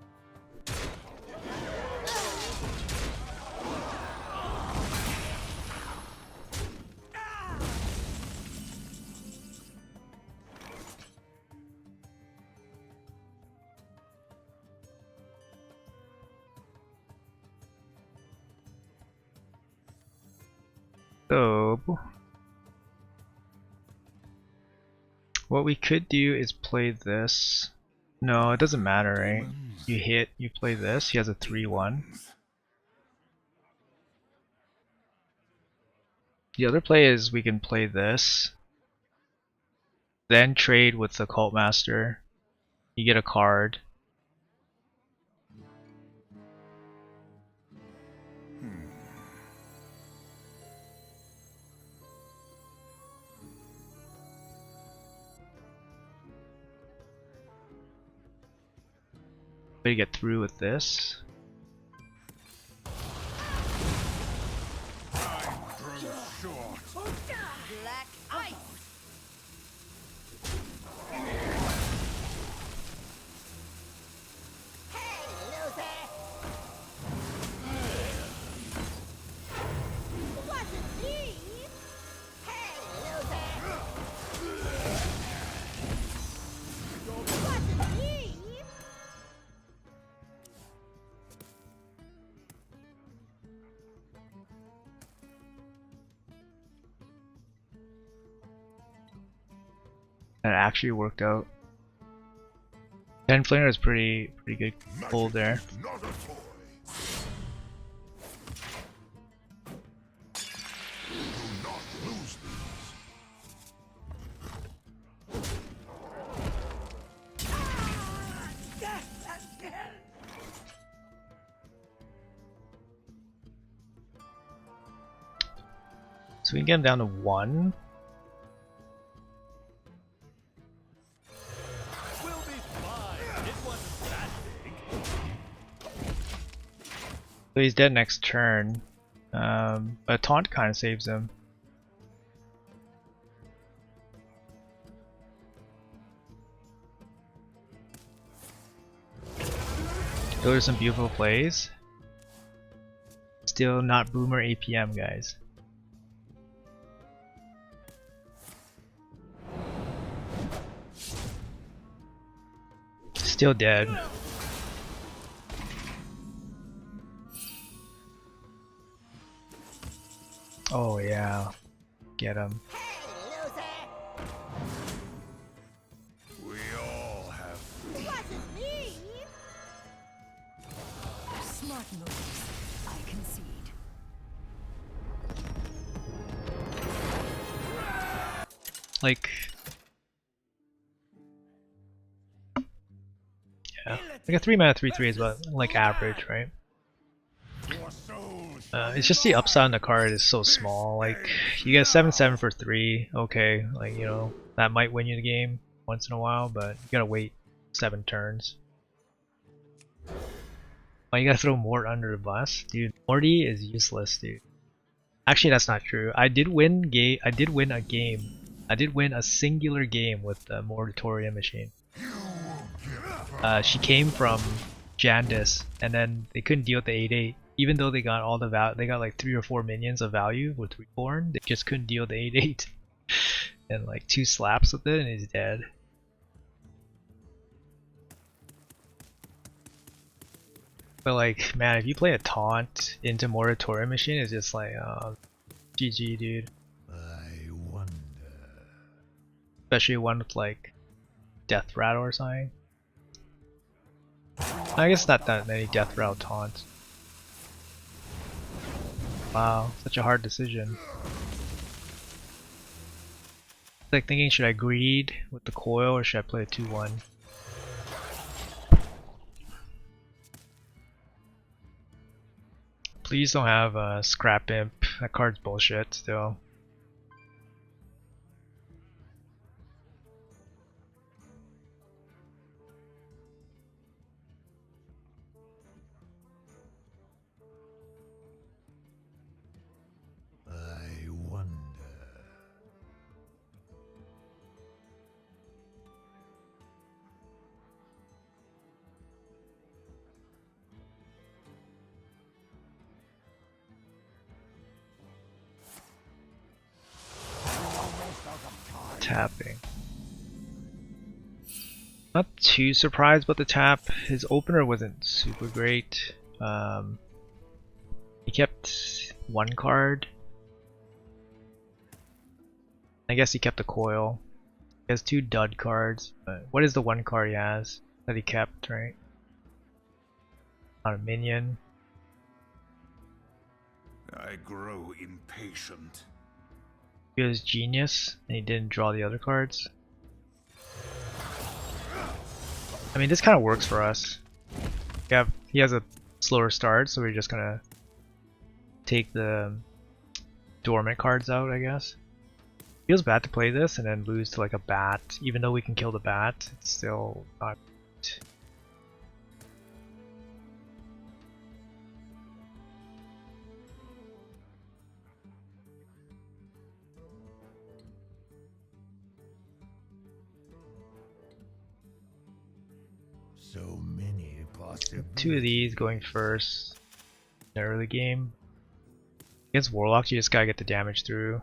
So What we could do is play this. No, it doesn't matter, right? You hit, you play this. He has a 3-1. The other play is we can play this, then trade with the Cult Master. You get a card. But you get through with this. Black ice. Hey, loser! Wasn't me! Hey, loser! Wasn't me! That actually worked out. 10 flanger is pretty good pull there. Magic is not a toy. Do not lose these. So we can get him down to 1. We'll be fine. It wasn't that big. So he's dead next turn. But taunt kind of saves him. Those are some beautiful plays. Still not boomer APM, guys. Still dead. Oh yeah, get him. Hey, loser! We all have. Wasn't me! Smart moves. I concede. Like, yeah, like a 3-mana 3/3 is about like average, right? Your souls. It's just the upside on the card is so small. Like, you get 7/7 for 3. Okay, like, you know, that might win you the game once in a while, but you gotta wait 7 turns. Oh, you gotta throw Mort under the bus, dude. Morty is useless, dude. Actually, that's not true. I did win a game. I did win a singular game with the Moratorium machine. She came from Jandis, and then they couldn't deal with the 8/8. Even though they got all the they got like 3 or 4 minions of value with Reborn, they just couldn't deal with the 8/8. And like 2 slaps with it, and he's dead. But like, man, if you play a taunt into Moratorium machine, it's just like, GG, dude. I wonder. Especially one with like Death Rattle or something. I guess not that many Death Rattle taunts. Wow, such a hard decision. Like thinking, should I greed with the coil or should I play a 2/1? Please don't have a Scrap Imp. That card's bullshit still. I wonder. Tapping. Not too surprised about the tap. His opener wasn't super great. He kept 1 card. I guess he kept the coil. He has 2 dud cards. But what is the one card he has that he kept, right? Not a minion. I grow impatient. He has Genius, and he didn't draw the other cards. I mean, this kind of works for us. Yeah, he has a slower start, so we're just gonna take the dormant cards out, I guess. Feels bad to play this and then lose to like a bat. Even though we can kill the bat, it's still not. So many possibilities. 2 of these going first in the early game. Against Warlocks, you just gotta get the damage through.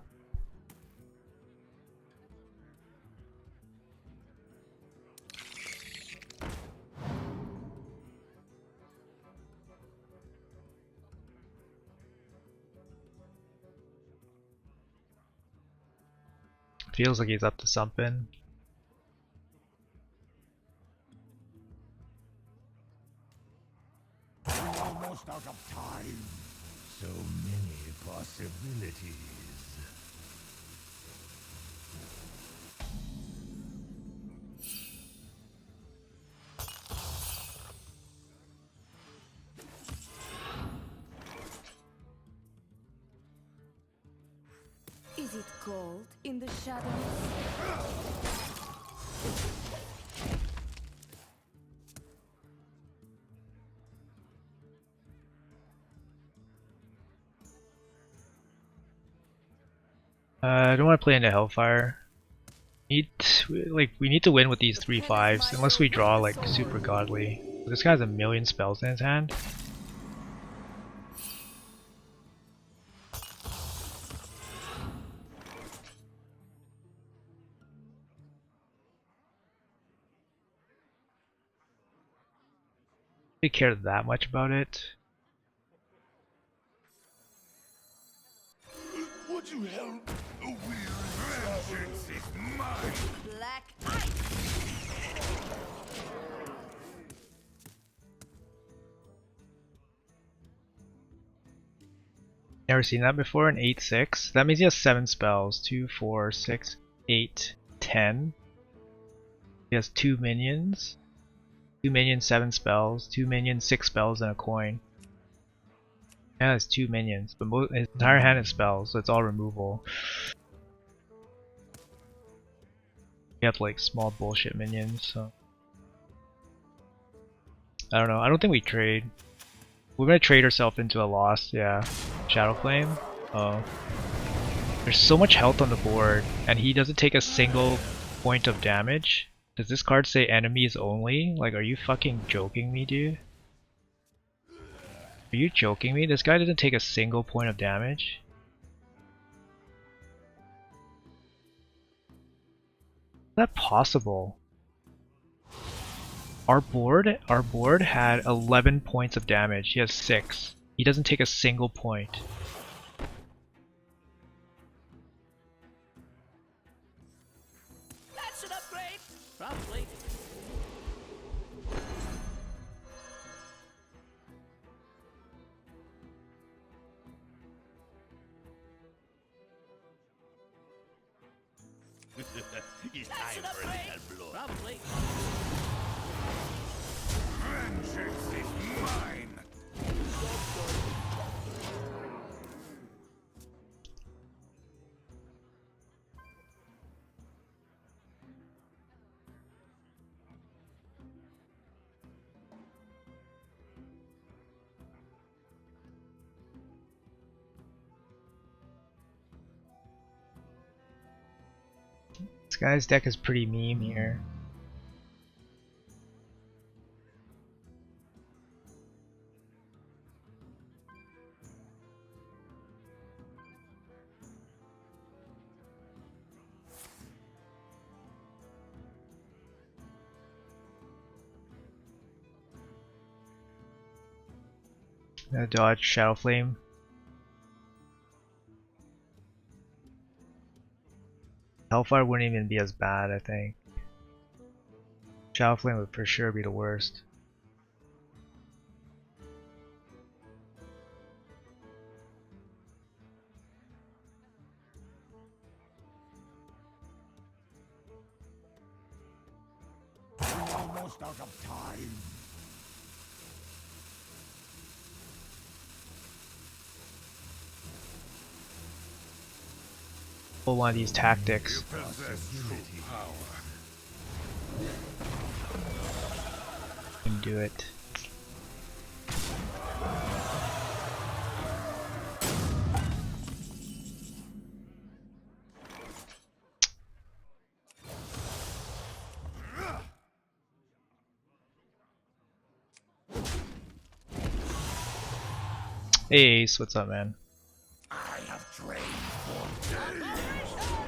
Feels like he's up to something. We're almost out of time. So many possibilities. Is it cold in the shadows? I don't want to play into Hellfire. We need to win with these 3/5s, unless we draw like super godly. This guy has a million spells in his hand. I don't care that much about it. Would you help a weary Vengeance is mine. Black ice. Never seen that before, an 8/6. That means he has 7 spells. 2, 4, 6, 8, 10. He has 2 minions. 2 minions, 7 spells. 2 minions, 6 spells, and a coin. Yeah, it's 2 minions, but his entire hand is spells, so it's all removal. We have like small bullshit minions, so I don't know. I don't think we trade. We're gonna trade ourselves into a loss, yeah. Shadow Flame. Oh. There's so much health on the board, and he doesn't take a single point of damage. Does this card say enemies only? Like, are you fucking joking me, dude? Are you joking me? This guy doesn't take a single point of damage? Is that possible? Our board had 11 points of damage. He has 6. He doesn't take a single point. That's an upgrade. Probably. It's That's time an for a upgrade. little blow. Probably. Vengeance is mine. This guy's deck is pretty meme here. Gonna dodge Shadow Flame. Hellfire wouldn't even be as bad, I think. Shadow Flame would for sure be the worst. We're almost out of time. Pull one of these tactics. You possess true power. And do it. Hey Ace, what's up, man? I have trained for days.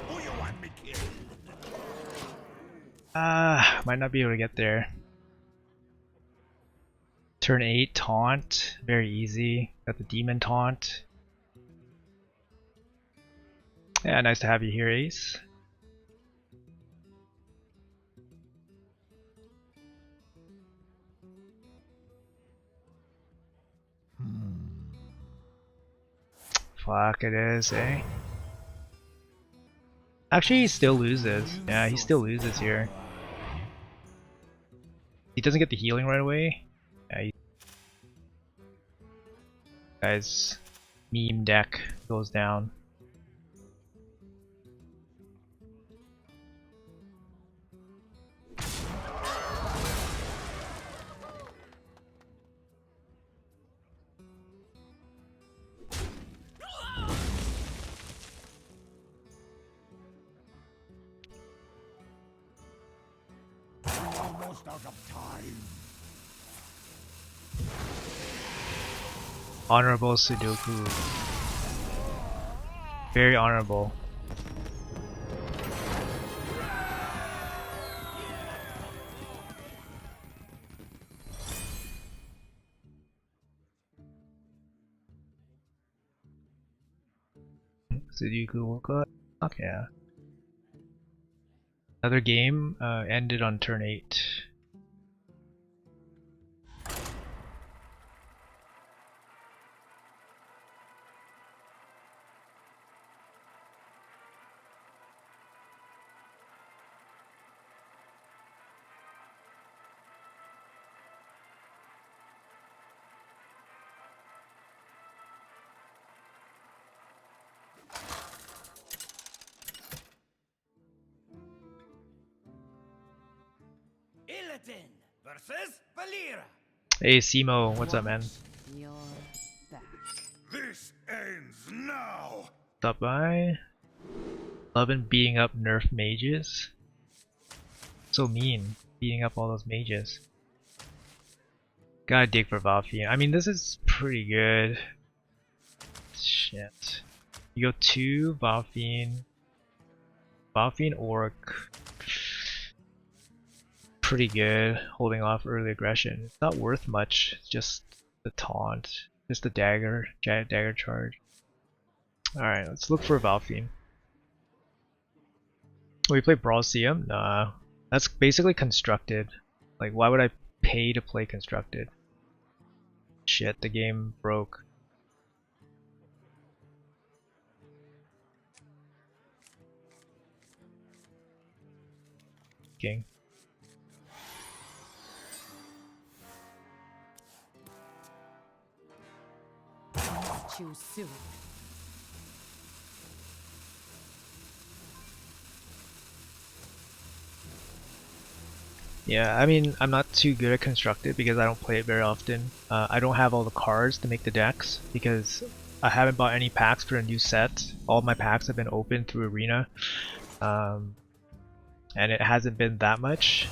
Who you want me killed? Might not be able to get there. Turn 8, taunt, very easy. Got the demon taunt. Yeah, nice to have you here, Ace. Fuck, it is, eh? Actually, he still loses. Yeah, he still loses here. He doesn't get the healing right away. Yeah, guy's meme deck goes down. Almost out of time. Honorable Sudoku. Very honorable. Sudoku woke up. Okay. Yeah. Another game ended on turn 8. Illidan versus Valera. Hey Simo, what's up, man? You're back. This ends now. Stop by. Loving beating up nerf mages. So mean, beating up all those mages. Gotta dig for Valfian. I mean, this is pretty good. Shit. You go 2, Valfian. Valfian Orc. Pretty good, holding off early aggression. It's not worth much, it's just the taunt. Just the dagger charge. Alright, let's look for Valfian. Oh, we play Brawlseum? Nah. That's basically constructed. Like, why would I pay to play constructed? Shit, the game broke. King. Too soon. Yeah, I mean, I'm not too good at constructed because I don't play it very often. I don't have all the cards to make the decks because I haven't bought any packs for a new set. All my packs have been opened through Arena, and it hasn't been that much.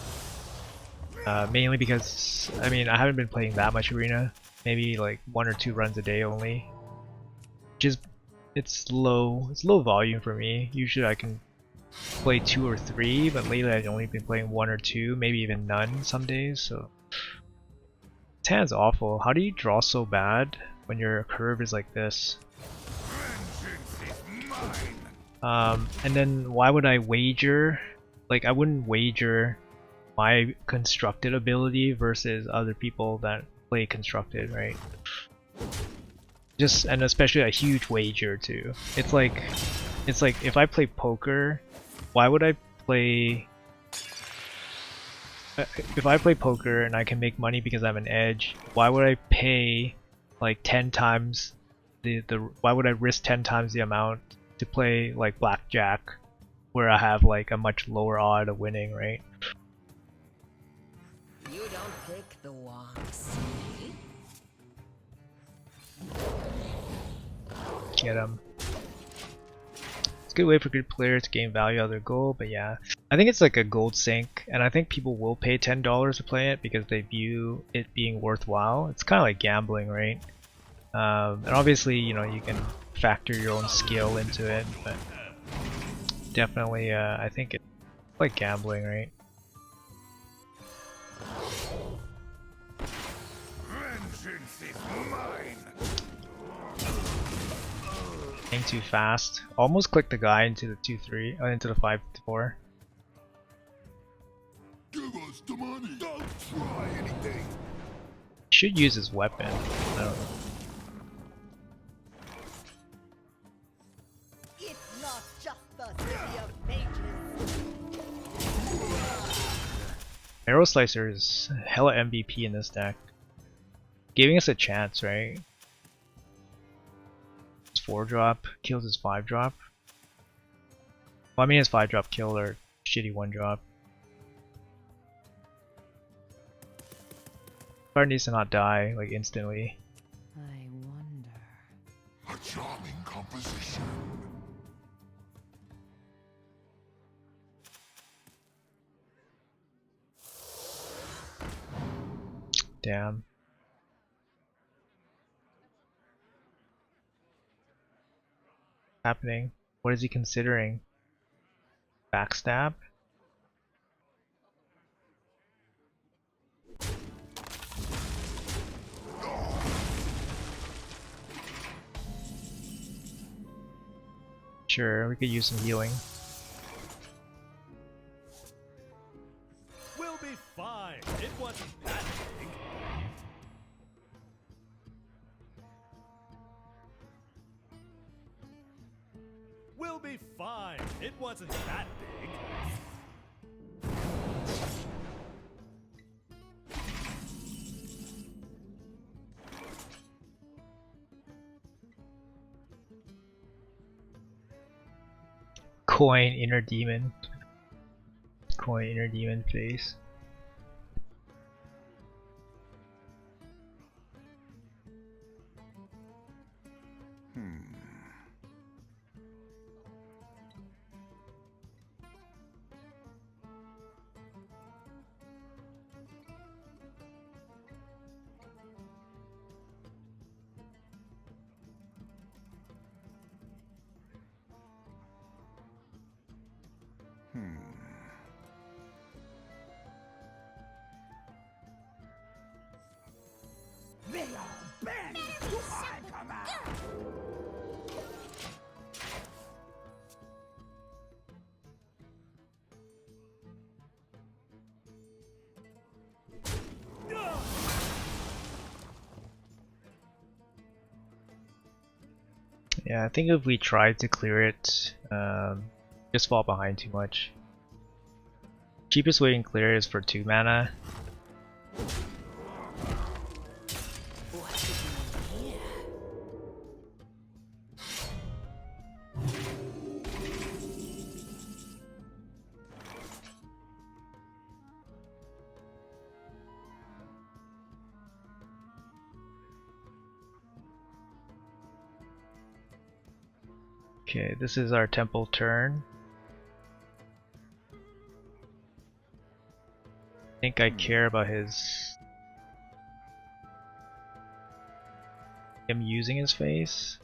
Mainly because, I mean, I haven't been playing that much Arena. Maybe like 1 or 2 runs a day only. Just it's low volume for me. Usually I can play 2 or 3, but lately I've only been playing 1 or 2, maybe even none some days. So this hand's awful. How do you draw so bad when your curve is like this? Vengeance is mine. And then why would I wager? Like, I wouldn't wager my constructed ability versus other people that play constructed, right? Just, and especially a huge wager too. It's like if I play poker, why would I play? If I play poker and I can make money because I have an edge, why would I pay like 10 times why would I risk 10 times the amount to play like blackjack where I have like a much lower odd of winning, right? You don't pick the wants. Get them. It's a good way for good players to gain value out of their goal, but yeah. I think it's like a gold sink, and I think people will pay $10 to play it because they view it being worthwhile. It's kind of like gambling, right? And obviously, you know, you can factor your own skill into it, but definitely, I think it's like gambling, right? Vengeance is mine. Getting too fast. Almost clicked the guy into the 2-3, into the 5-4. Give us the money. Don't try anything. Should use his weapon. I don't know. It's not just the city of mages. Arrow Slicer is hella MVP in this deck. Giving us a chance, right? His 4-drop killed his 5-drop. Well, I mean his 5-drop killed our shitty 1-drop. Card needs to not die like instantly. I wonder. A charming composition. Damn. Happening? What is he considering? Backstab? Sure, we could use some healing. We'll be fine. It wasn't that big. We'll be fine. It wasn't that big. Coin inner demon. Coin inner demon face. They all bend to my command. Yeah, I think if we tried to clear it, just fall behind too much. Cheapest way to clear is for 2 mana. What could you hear? Okay, this is our temple turn. I think I care about him using his face.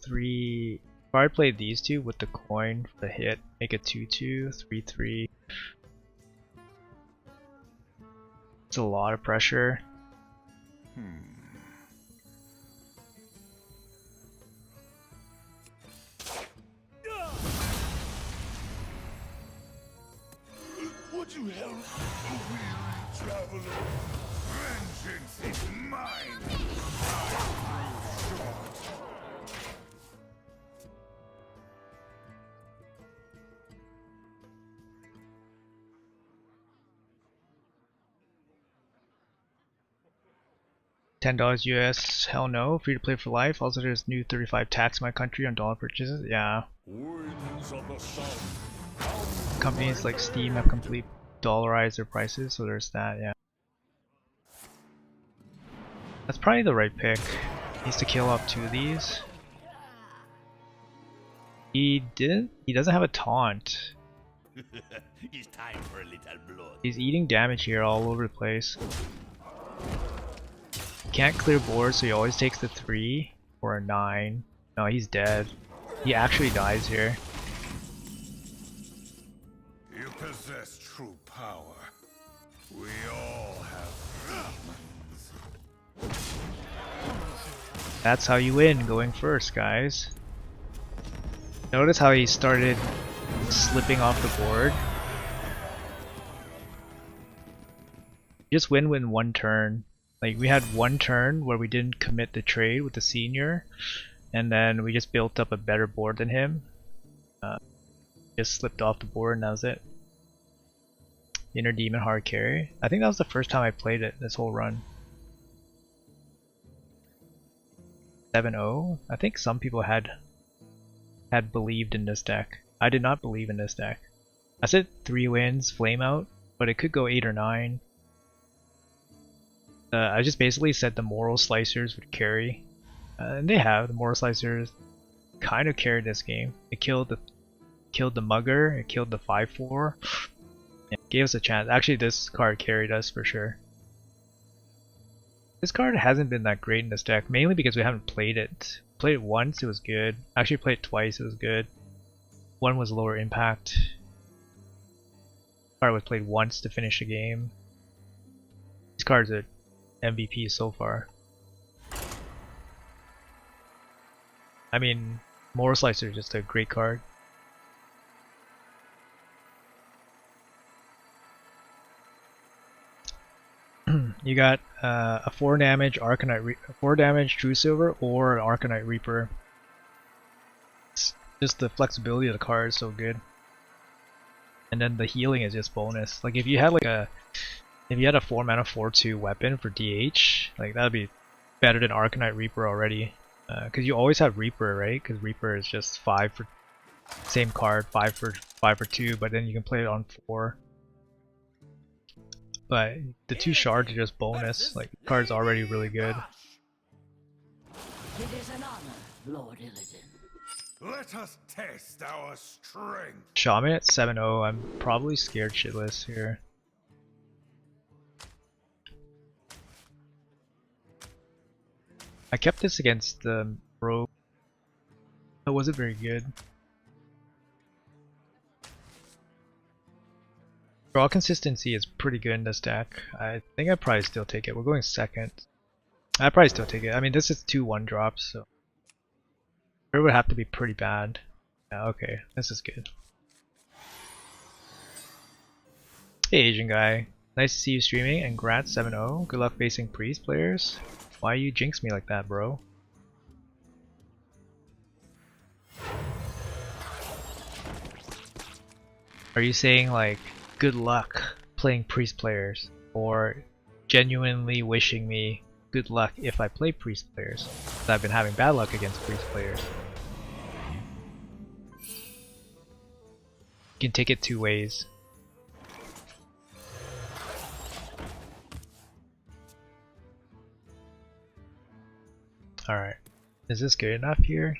3. If I play these two with the coin for the hit, make it 2-2, 3-3. It's a lot of pressure. Could you help a weary traveler? Vengeance is mine. I grew short. $10 US, hell no. Free to play for life. Also, there's new 35 tax in my country on dollar purchases. Yeah. Winds of the south. Companies like Steam have completely dollarized their prices, so there's that, yeah. That's probably the right pick. Needs to kill off 2 of these. He doesn't have a taunt. It's time for a little blood. He's eating damage here all over the place. Can't clear board, so he always takes the 3 or a 9. No, he's dead. He actually dies here. You possess true power. We all have demons. That's how you win, going first, guys. Notice how he started slipping off the board. You just win with 1 turn. Like, we had 1 turn where we didn't commit the trade with the senior, and then we just built up a better board than him. Just slipped off the board and that was it. Inner Demon hard carry. I think that was the first time I played it this whole run. 7-0. I think some people had believed in this deck. I did not believe in this deck. I said 3 wins, flame out, but it could go 8 or 9. I just basically said the Moral Slicers would carry, and they have. The Moral Slicers kind of carried this game. It killed the Mugger, it killed the 5/4, and gave us a chance. Actually, this card carried us for sure. This card hasn't been that great in this deck, mainly because we haven't played it. Played it once, it was good. Actually played it twice, it was good. One was lower impact. Card was played once to finish the game. These cards are MVP so far. I mean, Moral Slicer is just a great card. You got a 4 damage Arcanite, 4 damage True Silver, or an Arcanite Reaper. It's just the flexibility of the card is so good, and then the healing is just bonus. Like if you had a 4 mana 4/2 weapon for DH, like that'd be better than Arcanite Reaper already. Because you always have Reaper, right? Because Reaper is just 5 for same card, 5 for 2, but then you can play it on 4. But the 2 shards are just bonus. Like, the card's already really good. It is an honor, Lord Illidan. Let us test our strength. Shaman at 7-0, I'm probably scared shitless here. I kept this against the Rogue. It wasn't very good. Draw consistency is pretty good in this deck. I think I'd probably still take it. We're going second. I'd probably still take it. I mean, this is 2 1-drops, so it would have to be pretty bad. Yeah, okay, this is good. Hey, Asian guy. Nice to see you streaming, and congrats 7-0. Good luck facing Priest players. Why you jinx me like that, bro? Are you saying like good luck playing Priest players, or genuinely wishing me good luck if I play Priest players? Because I've been having bad luck against Priest players. You can take it 2 ways. Alright, is this good enough here?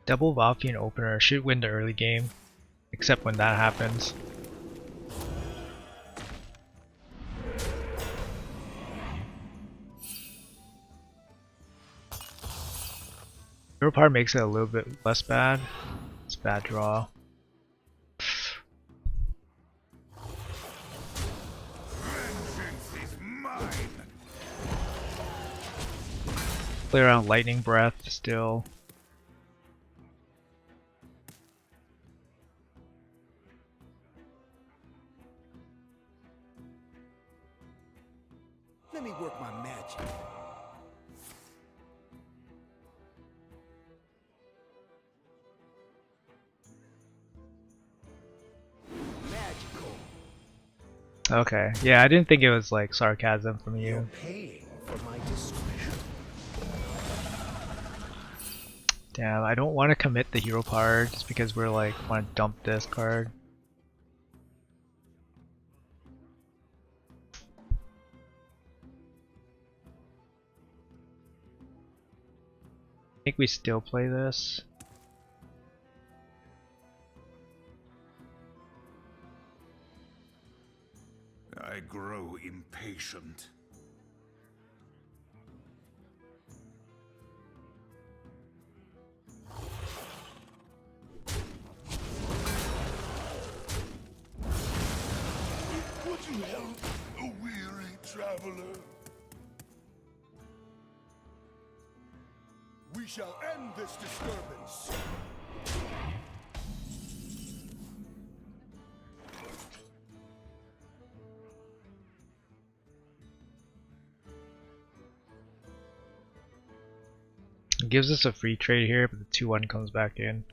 Double Valfian opener should win the early game, except when that happens. Hero Power makes it a little bit less bad. It's a bad draw. Vengeance is mine. Play around Lightning Breath still. magic. Magical. Okay, yeah, I didn't think it was like sarcasm from You're you. paying for my discretion. Damn, I don't want to commit the hero power just because we're like want to dump this card. I think we still play this. I grow impatient. Would you help a weary traveler? We shall end this disturbance. It gives us a free trade here, but the 2-1 comes back in.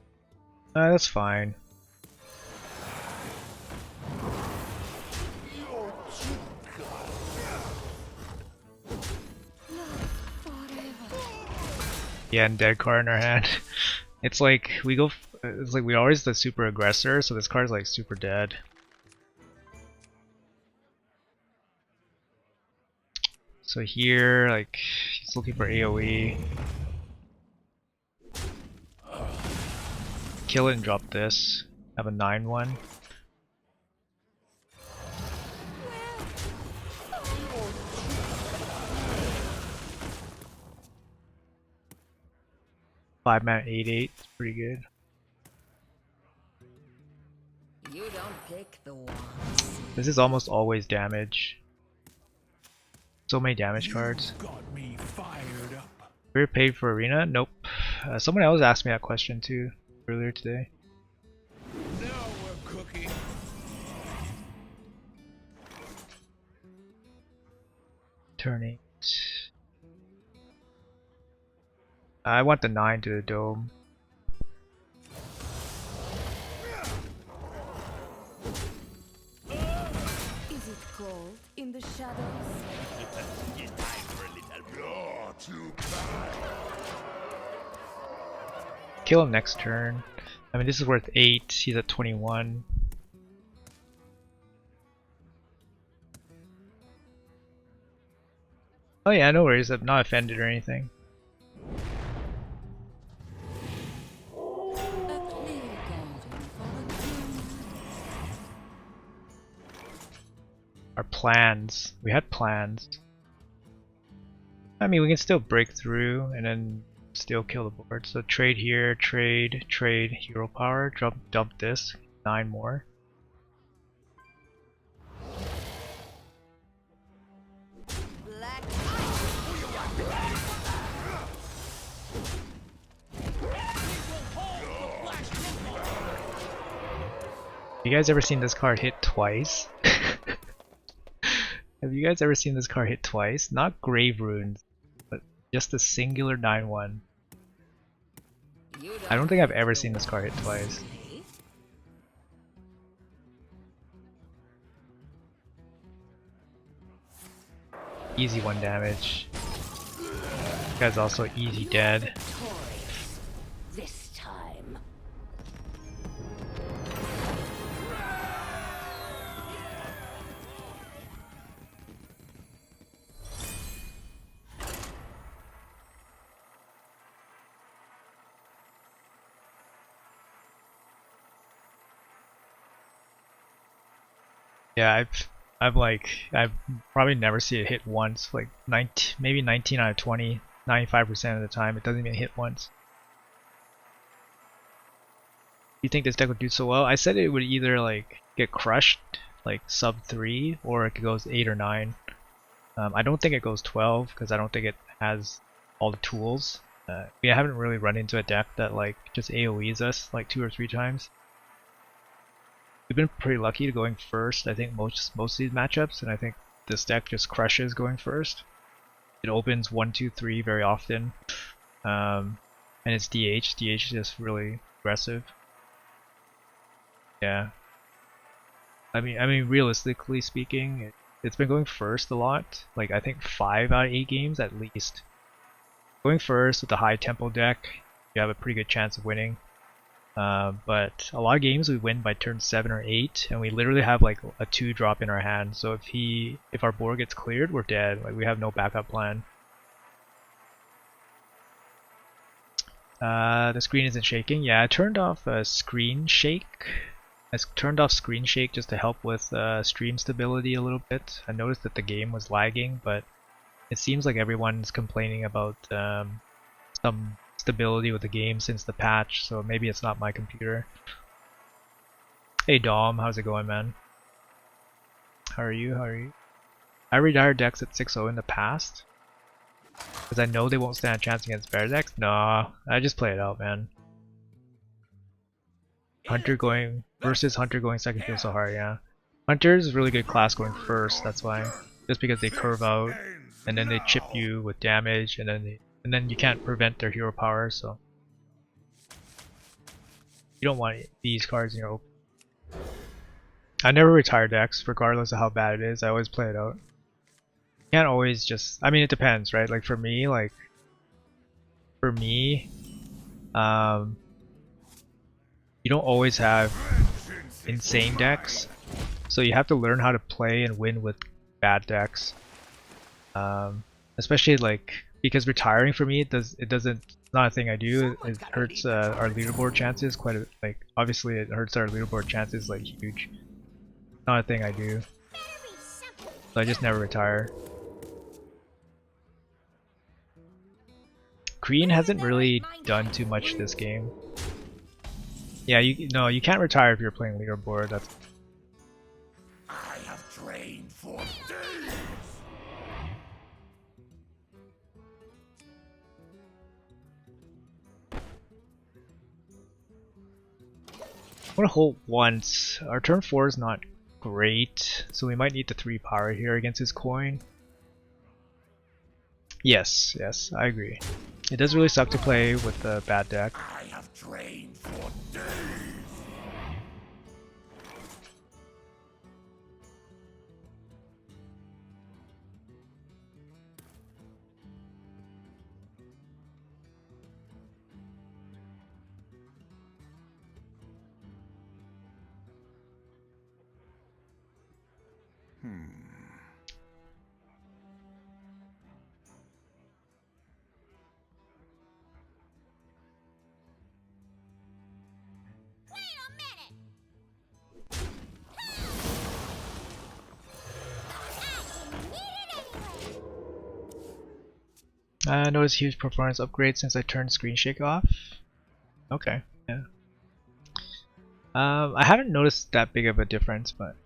That's fine. Yeah, and dead card in our hand. It's like we go. It's like we're always the super aggressor, so this card's like super dead. So here, like, he's looking for AoE. Kill it and drop this. Have a 9-1. Five mana 8/8. It's pretty good. You don't pick the wands. This is almost always damage. So many damage cards. Got me fired up. We're paid for arena? Nope. Someone else asked me that question too earlier today. Now we're cooking. Turn 8. I want the 9 to the dome. Is it cold in the shadows? You're too bad. Kill him next turn. I mean, this is worth 8. He's at 21. Oh yeah, no worries. I'm not offended or anything. A clear garden for a king. Our plans. We had plans. I mean, we can still break through and then still kill the board. So trade here, trade, hero power, dump this, 9 more. Black You guys ever seen this card hit twice? Have you guys ever seen this card hit twice? Not Grave Runes, but just a singular 9/1. I don't think I've ever seen this card hit twice. Easy 1 damage. This guy's also easy dead. This time. Yeah, I've probably never seen it hit once. Like 19, maybe 19 out of 20, 95% of the time, it doesn't even hit once. You think this deck would do so well? I said it would either like get crushed, like sub 3, or it goes 8 or 9. I don't think it goes 12 because I don't think it has all the tools. We haven't really run into a deck that like just AoEs us like 2 or 3 times. We've been pretty lucky to going first. I think most of these matchups, and I think this deck just crushes going first. It opens 1, 2, 3 very often, and it's DH. DH is just really aggressive. Yeah. I mean, realistically speaking, it's been going first a lot. Like I think 5 out of 8 games at least. Going first with a high tempo deck, you have a pretty good chance of winning. But a lot of games we win by turn 7 or 8, and we literally have like a 2-drop in our hand. So if our board gets cleared, we're dead. Like we have no backup plan. The screen isn't shaking. Yeah, I turned off screen shake. I turned off screen shake just to help with stream stability a little bit. I noticed that the game was lagging, but it seems like everyone's complaining about some stability with the game since the patch, so maybe it's not my computer. Hey Dom, how's it going, man? How are you? I retired decks at 6-0 in the past because I know they won't stand a chance against bear decks. Nah, I just play it out, man. Hunter going versus Hunter going second feels so hard, yeah. Hunter is a really good class going first, that's why. Just because they curve out and then they chip you with damage and then you can't prevent their hero power, so you don't want these cards in your open. I never retire decks, regardless of how bad it is. I always play it out. You can't always just, I mean it depends, right? Like for me, you don't always have insane decks, so you have to learn how to play and win with bad decks. Especially like because retiring for me it's not a thing I do. It hurts our leaderboard chances quite a, like obviously it hurts our leaderboard chances like huge. Not a thing I do, so I just never retire. Green hasn't really done too much this game. Yeah, you can't retire if you're playing leaderboard. That's I have trained for days. I'm gonna hold once. Our turn 4 is not great, so we might need the 3 power here against his coin. Yes, I agree. It does really suck to play with a bad deck. I have trained for days. I noticed huge performance upgrade since I turned screen shake off. Okay, yeah. I haven't noticed that big of a difference, but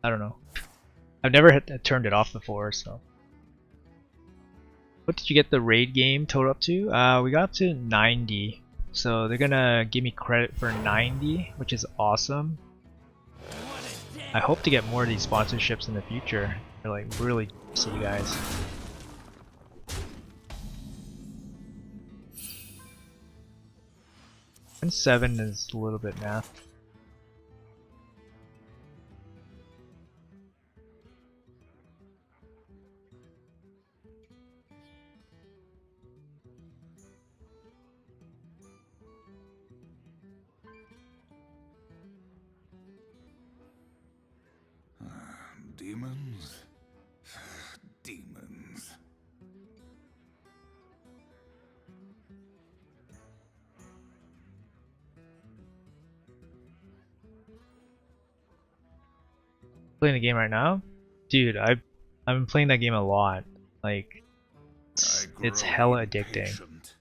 I don't know. I've never turned it off before, so. What did you get the raid game total up to? We got up to 90, so they're gonna give me credit for 90, which is awesome. I hope to get more of these sponsorships in the future. They're like really see you guys. And 7 is a little bit math. Demons? Demons. Playing the game right now? Dude, I've been playing that game a lot. Like, it's hella addicting. Impatient.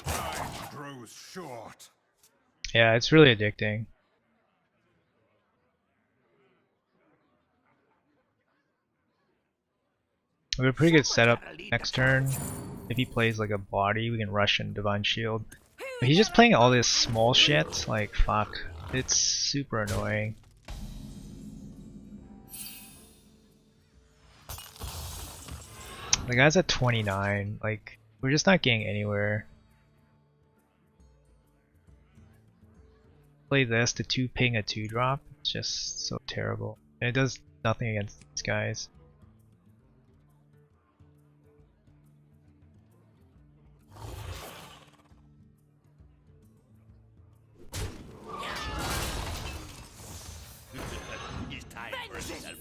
Time grows short. Yeah, it's really addicting. We have a pretty good setup next turn. if he plays like a body, we can rush and Divine Shield. But he's just playing all this small shit, like fuck. It's super annoying. The guy's at 29, like, we're just not getting anywhere. Play this to 2 ping a 2-drop, it's just so terrible. And it does nothing against these guys. It's time for a celebration.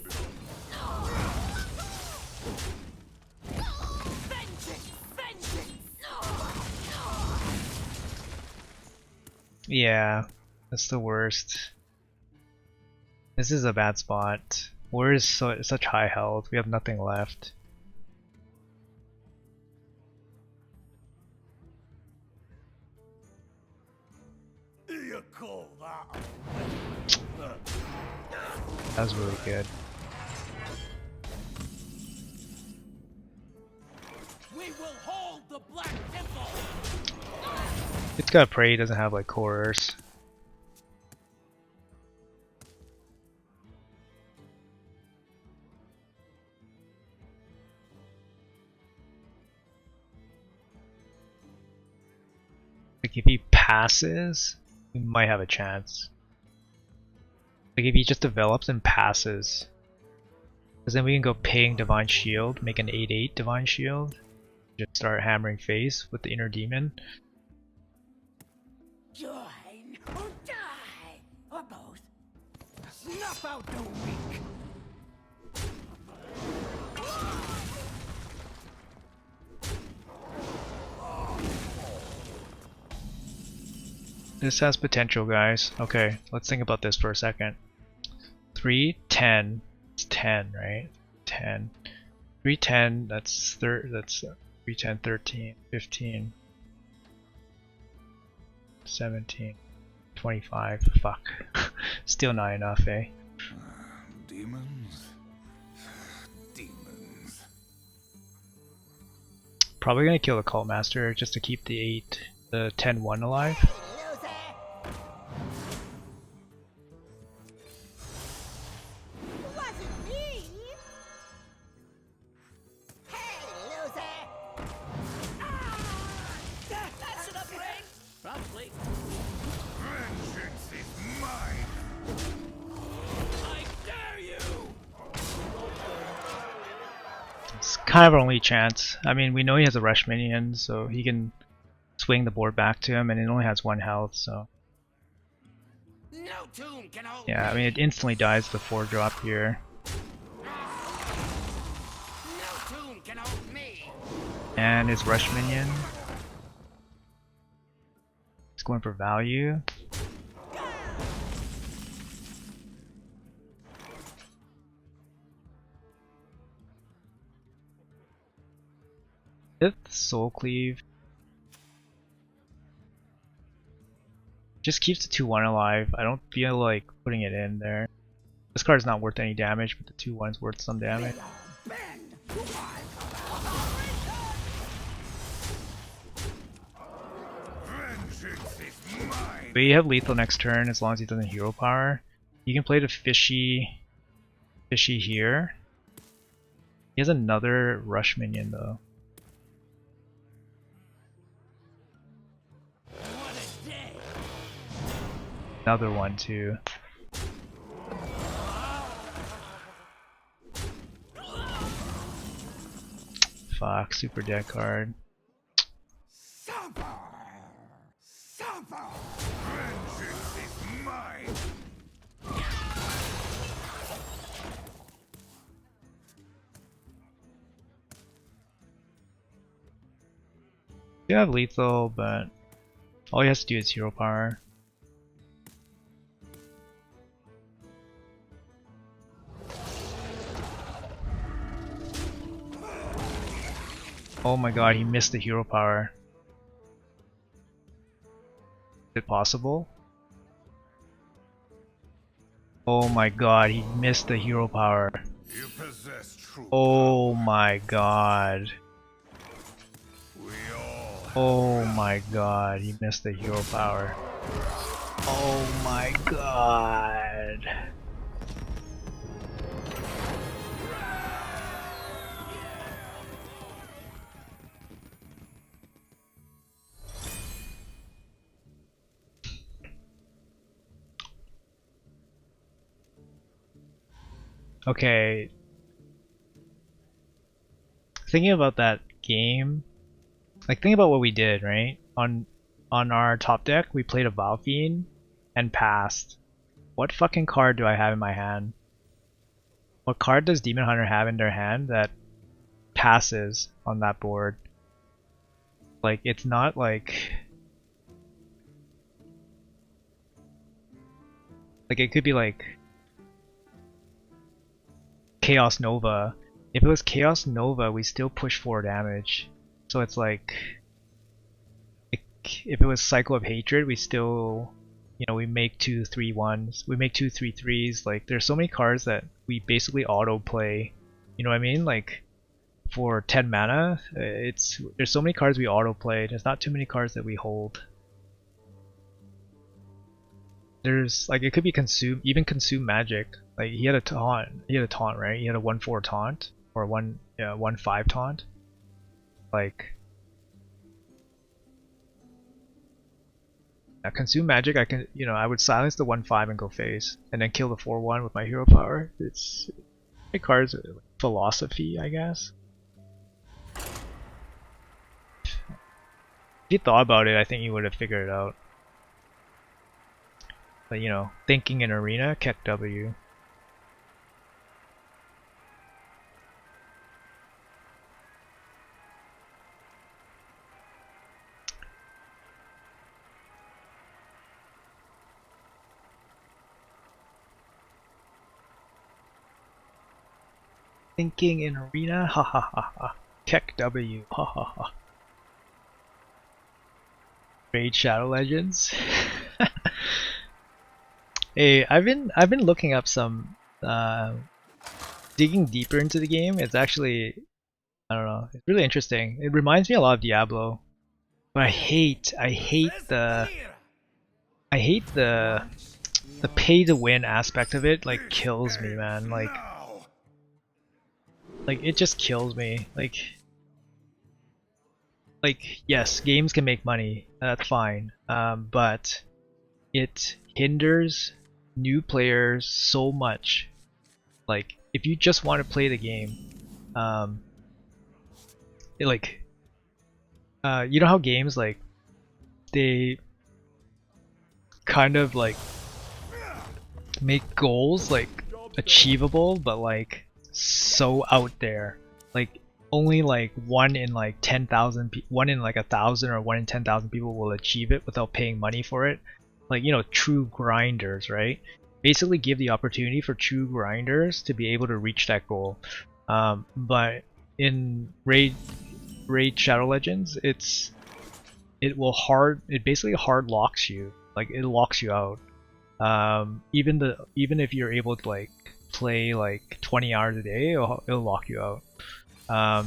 Yeah, that's the worst. This is a bad spot. We're such high health, we have nothing left. You call that? That was really good. We will hold the Black Temple. It's got pray, doesn't have like horrors. Like if he passes, we might have a chance. Like if he just develops and passes, because then we can go ping Divine Shield, make an 8/8 Divine Shield, just start hammering face with the Inner Demon. Join or die, or both. Snuff out the weak. This has potential, guys. Okay, let's think about this for a second. 3, 10. It's 10, right? 10. 3, 10. That's 3, 10, 13, 15, 17, 25. Fuck. Still not enough, eh? Demons? Demons. Probably gonna kill the Cult Master just to keep the 10-1 alive. Wasn't me. Hey, loser. That should have ring. Probably. Vengeance is mine! I dare you. It's kind of our only chance. I mean, we know he has a rush minion, so he can swing the board back to him, and it only has 1 health, so. No tomb can hold Yeah, I mean, it instantly dies the 4-drop here. No tomb can hold me. And his rush minion. He's going for value. Fifth Soul Cleave. Just keeps the 2-1 alive. I don't feel like putting it in there. This card's not worth any damage, but the 2-1's worth some damage. Vengeance is mine! But you have lethal next turn as long as he doesn't hero power. You can play the fishy here. He has another rush minion though. What a day. Another one too. Fuck, super deck card. Suffer! Suffer! Vengeance is mine! You have lethal, but all he has to do is hero power. Oh my god, he missed the hero power. Is it possible? Oh my god, he missed the hero power. You possess true Oh my god. power. Oh my god, he missed the hero power. Oh my god. Okay. Thinking about that game, like think about what we did, right? On our top deck, we played a Valfiend and passed. What fucking card do I have in my hand? What card does Demon Hunter have in their hand that passes on that board? Like, it's not like it could be like Chaos Nova. If it was Chaos Nova, we still push 4 damage. So it's like, if it was Cycle of Hatred, we still, you know, we make 2 3/1s, we make 2 3/3s. Like, there's so many cards that we basically auto play. You know what I mean? Like, for 10 mana, there's so many cards we auto play. There's not too many cards that we hold. There's like, it could be even consume magic. Like, he had a taunt, right? He had a 1/4 taunt or 1/5 taunt. Like, consume magic, I can, you know, I would silence the 1/5 and go face, and then kill the 4/1 with my hero power. It's my cards philosophy, I guess. If you thought about it, I think you would have figured it out. But you know, thinking in arena, Keck W. Thinking in arena, ha ha ha ha. Keck W, ha ha ha. Raid Shadow Legends. Hey, I've been looking up some, digging deeper into the game. It's actually, I don't know, it's really interesting. It reminds me a lot of Diablo, but I hate the pay to win aspect of it. Like, kills me, man. Like it just kills me. Like yes, games can make money. That's fine. But it hinders new players so much. Like, if you just want to play the game, you know how games, like, they kind of like make goals like achievable, but like so out there. Like, only like 1 in like 10,000, 1 in like 1,000 or 1 in 10,000 people will achieve it without paying money for it. Like, you know, true grinders, right? Basically give the opportunity for true grinders to be able to reach that goal. But in Raid Shadow Legends, it basically hard locks you. Like, it locks you out. Even if you're able to like play like 20 hours a day, it'll lock you out.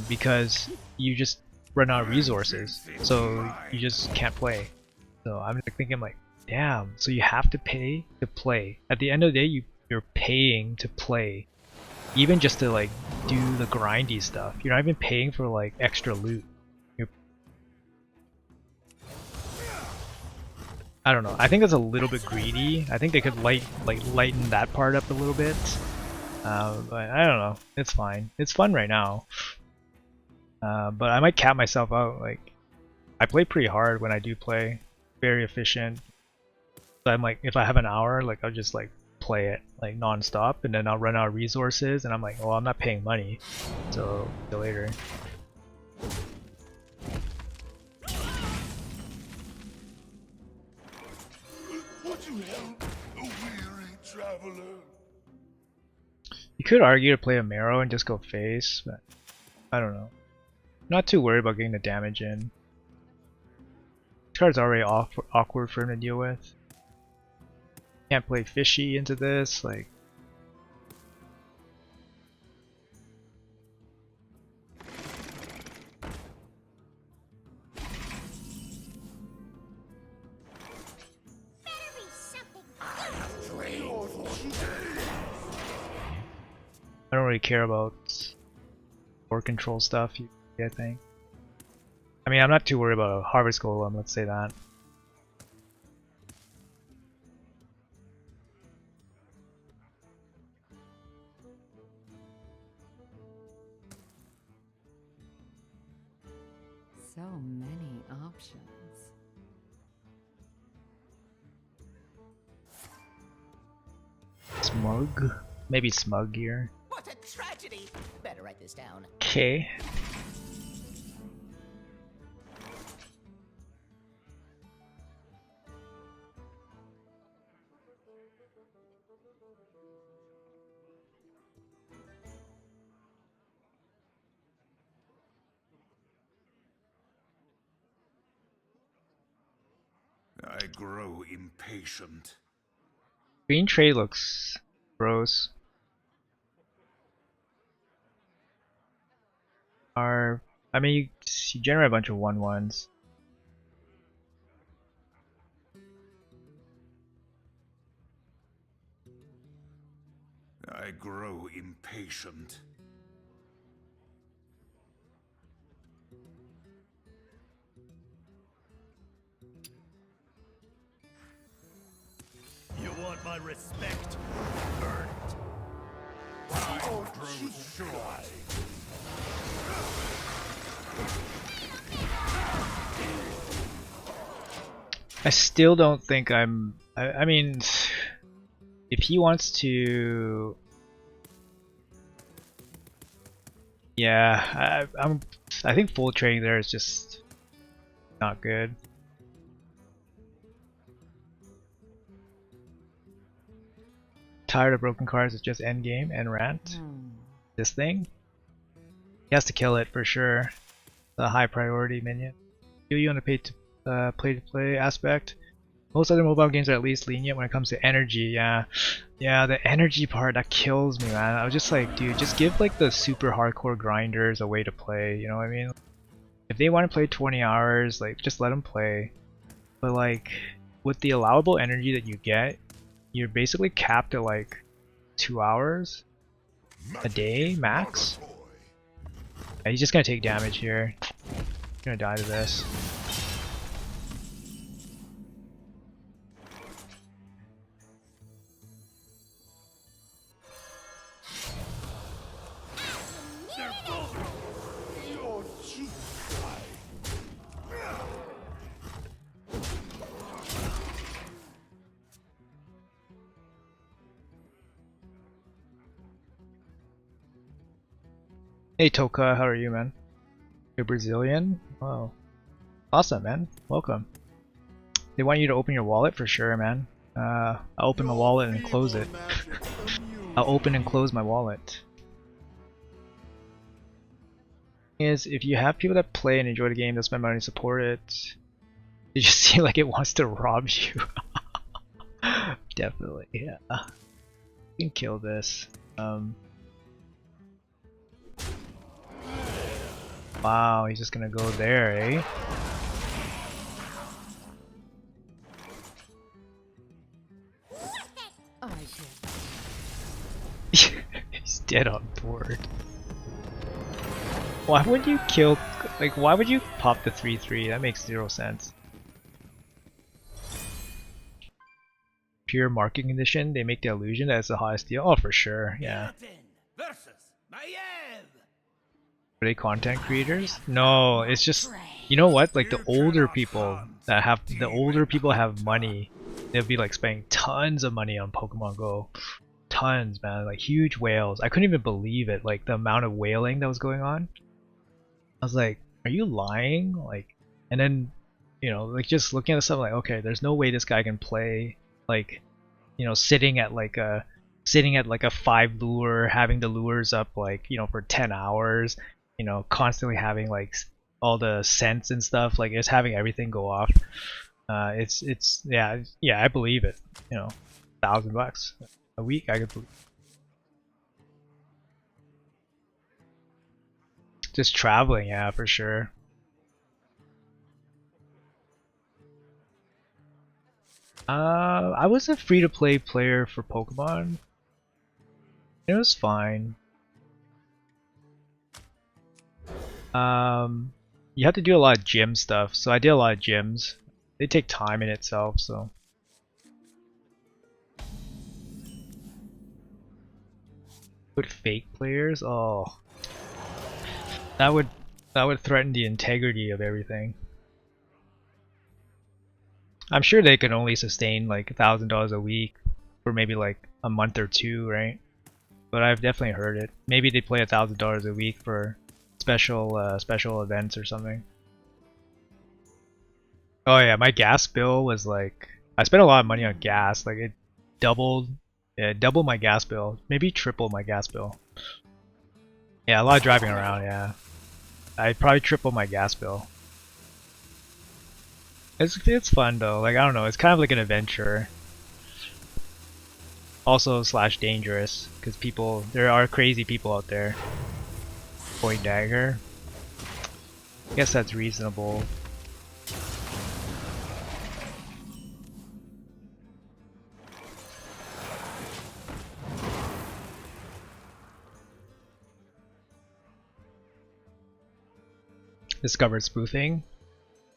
Because you just run out of resources, so you just can't play. So I'm like thinking, like, damn, so you have to pay to play. At the end of the day, you're paying to play, even just to like do the grindy stuff. You're not even paying for like extra loot. I don't know. I think that's a little bit greedy. I think they could lighten that part up a little bit. But I don't know. It's fine. It's fun right now. But I might cap myself out. Like, I play pretty hard when I do play. Very efficient. So I'm like, if I have an hour, like, I'll just like play it like non-stop, and then I'll run out of resources, and I'm like, well, I'm not paying money, so see you later. You could argue to play a Marrow and just go face, but I don't know. Not too worried about getting the damage in. This card's already awkward for him to deal with. Can't play Fishy into this, like. I don't really care about board control stuff, I think. I mean, I'm not too worried about a Harvest Golem, let's say that. So many options. Smug? Maybe Smug here. What a tragedy! Better write this down. Okay. I grow impatient. Green trade looks gross. I mean, you generate a bunch of 1/1s. I grow impatient. You want my respect? Earn it. Time grows short. I still don't think I mean, if he wants to, yeah, I think full trading there is just not good. Tired of broken cards. It's just end game and rant. This thing, he has to kill it for sure. The high priority minion. Do you want to pay to play aspect? Most other mobile games are at least lenient when it comes to energy. Yeah, the energy part that kills me, man. I was just like, dude, just give like the super hardcore grinders a way to play. You know what I mean? If they want to play 20 hours, like just let them play. But like with the allowable energy that you get, you're basically capped at like 2 hours a day max. Yeah, he's just gonna take damage here. He's gonna die to this. Hey Toka, how are you, man? You're Brazilian? Wow. Awesome, man. Welcome. They want you to open your wallet for sure, man. I'll open my wallet and close it. I'll open and close my wallet. Is if you have people that play and enjoy the game, that spend money to support it, you just see like it wants to rob you. Definitely, yeah. You can kill this. Wow, he's just gonna go there, eh? He's dead on board. Why would you kill, like, why would you pop the 3/3? That makes 0 sense. Pure market condition, they make the illusion that it's the highest deal. Oh, for sure, yeah. Versus Maiev. Are they content creators? No, it's just, you know what? Like the older people have money. They'll be like spending tons of money on Pokemon Go. Tons, man, like huge whales. I couldn't even believe it, like the amount of whaling that was going on. I was like, are you lying? Like, and then, you know, like just looking at this stuff, like, okay, there's no way this guy can play, like, you know, sitting at like a 5 lure, having the lures up like, you know, for 10 hours, you know, constantly having like all the scents and stuff, like it's having everything go off. It's yeah, I believe it. You know, $1,000 a week, I could believe. Just traveling, yeah, for sure. I was a free-to-play player for Pokemon. It was fine. You have to do a lot of gym stuff, so I did a lot of gyms. They take time in itself, so. Put fake players? Oh. That would threaten the integrity of everything. I'm sure they can only sustain like $1,000 a week for maybe like a month or two, right? But I've definitely heard it. Maybe they play $1,000 a week for special events or something. Oh yeah, my gas bill was like, I spent a lot of money on gas. Like it doubled, yeah, doubled my gas bill, maybe tripled my gas bill. Yeah, a lot of driving around. Yeah, I probably tripled my gas bill. It's fun though. Like I don't know, it's kind of like an adventure. Also slash dangerous because there are crazy people out there. Point dagger. I guess that's reasonable. Discovered spoofing.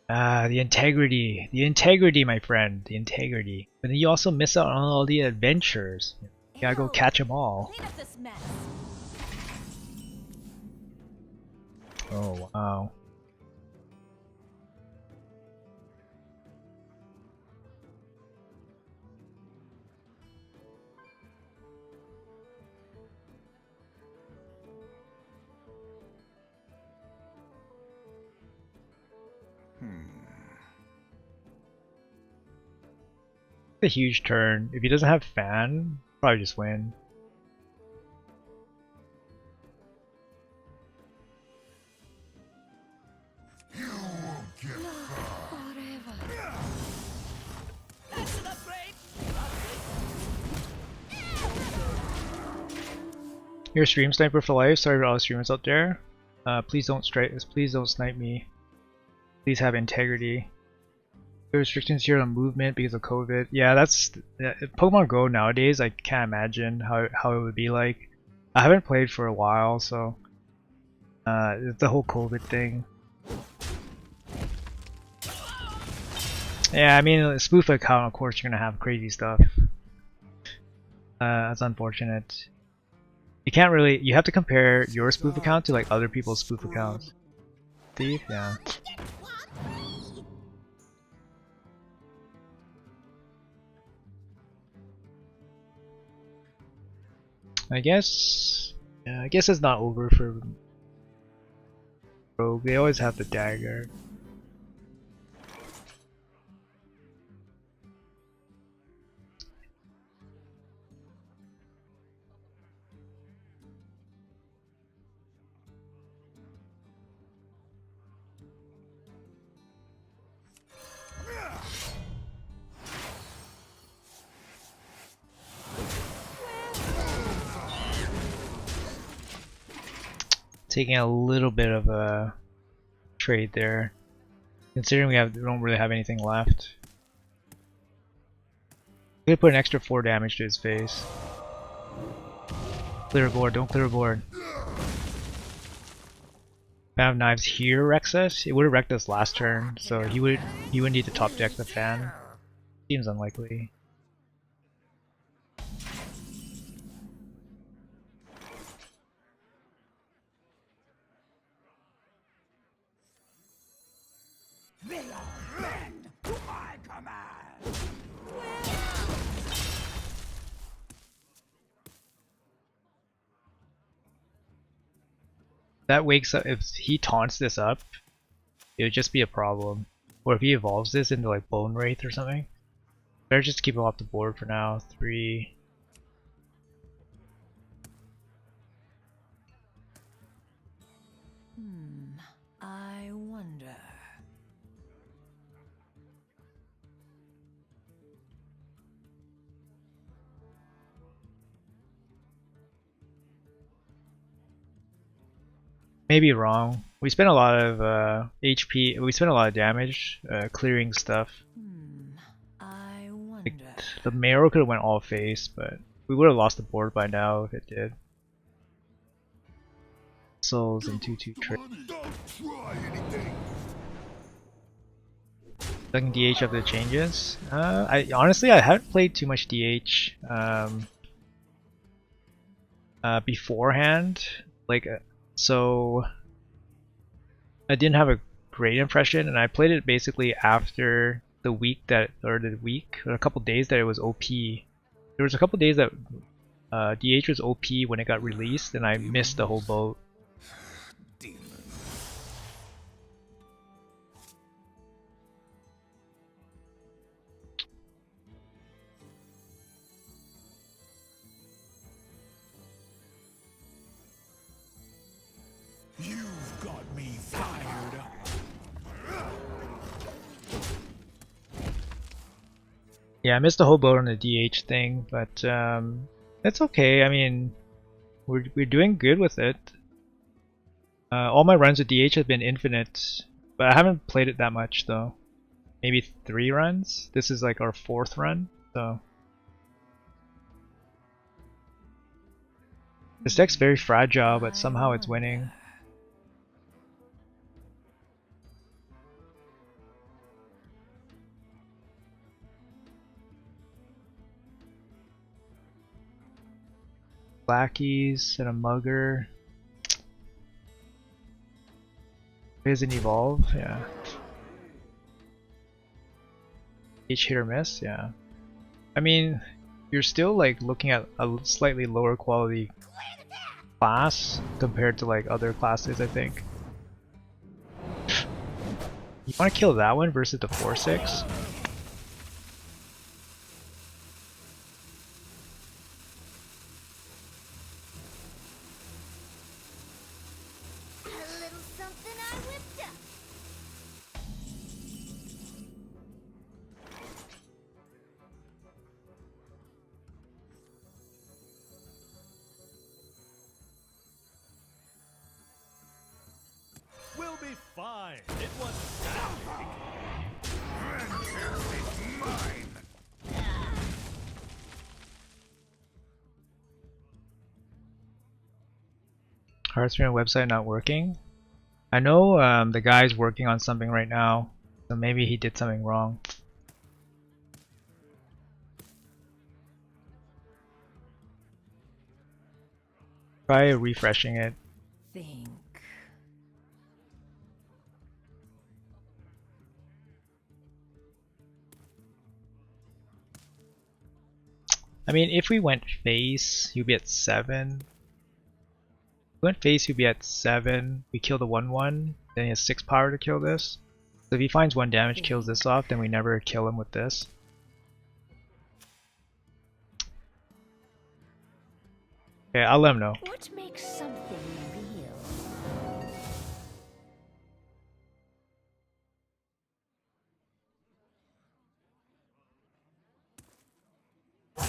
The integrity, my friend, the integrity. But then you also miss out on all the adventures. You gotta go catch them all. Clean up this mess. Oh wow. A huge turn. If he doesn't have fan, probably just win. That's an upgrade. You're a stream sniper for life. Sorry to all the streamers out there. Please don't snipe me. Please have integrity. There are restrictions here on movement because of COVID. Yeah, that's Pokemon Go nowadays. I can't imagine how it would be like. I haven't played for a while, so it's the whole COVID thing. Yeah, I mean, a spoof account, of course, you're gonna have crazy stuff. That's unfortunate. You can't really. You have to compare your spoof account to like other people's spoof accounts. Thief, yeah. I guess it's not over for Rogue. They always have the dagger. Taking a little bit of a trade there, considering we don't really have anything left. I'm gonna put an extra 4 damage to his face. Clear board, don't clear board. Fan of Knives here wrecks us. It would have wrecked us last turn, so he would need to top deck the fan. Seems unlikely. They are men to my command. That wakes up. If he taunts this up, it would just be a problem. Or if he evolves this into like Bone Wraith or something. Better just keep him off the board for now. 3. I wonder. Maybe wrong. We spent a lot of HP. We spent a lot of damage clearing stuff. I wonder. Like, the Marrow could have went all face, but we would have lost the board by now if it did. Souls and 2/2 trade. Don't try anything. Second DH of the changes. I honestly I haven't played too much DH beforehand. Like so, I didn't have a great impression, and I played it basically after the week or a couple days that it was OP. There was a couple days that DH was OP when it got released, and I missed the whole boat. You've got me fired up. Yeah, I missed the whole boat on the DH thing, but it's okay. I mean, we're doing good with it. All my runs with DH have been infinite, but I haven't played it that much though. Maybe 3 runs. This is like our 4th run, so this deck's very fragile, but somehow it's winning. Blackies and a mugger. Doesn't evolve, yeah. Each hit or miss, yeah. I mean, you're still like looking at a slightly lower quality class compared to like other classes, I think. You want to kill that one versus the 4/6? We'll be fine. It wasn't that big. Vengeance is mine. Hearthstone website not working. I know the guy's working on something right now, so maybe he did something wrong. Try refreshing it. Think. I mean, if we went face, you'd be at 7. If we went face, you'd be at 7. We kill the 1/1, then he has 6 power to kill this. So if he finds 1 damage, kills this off, then we never kill him with this. Okay, I'll let him know. What makes something real?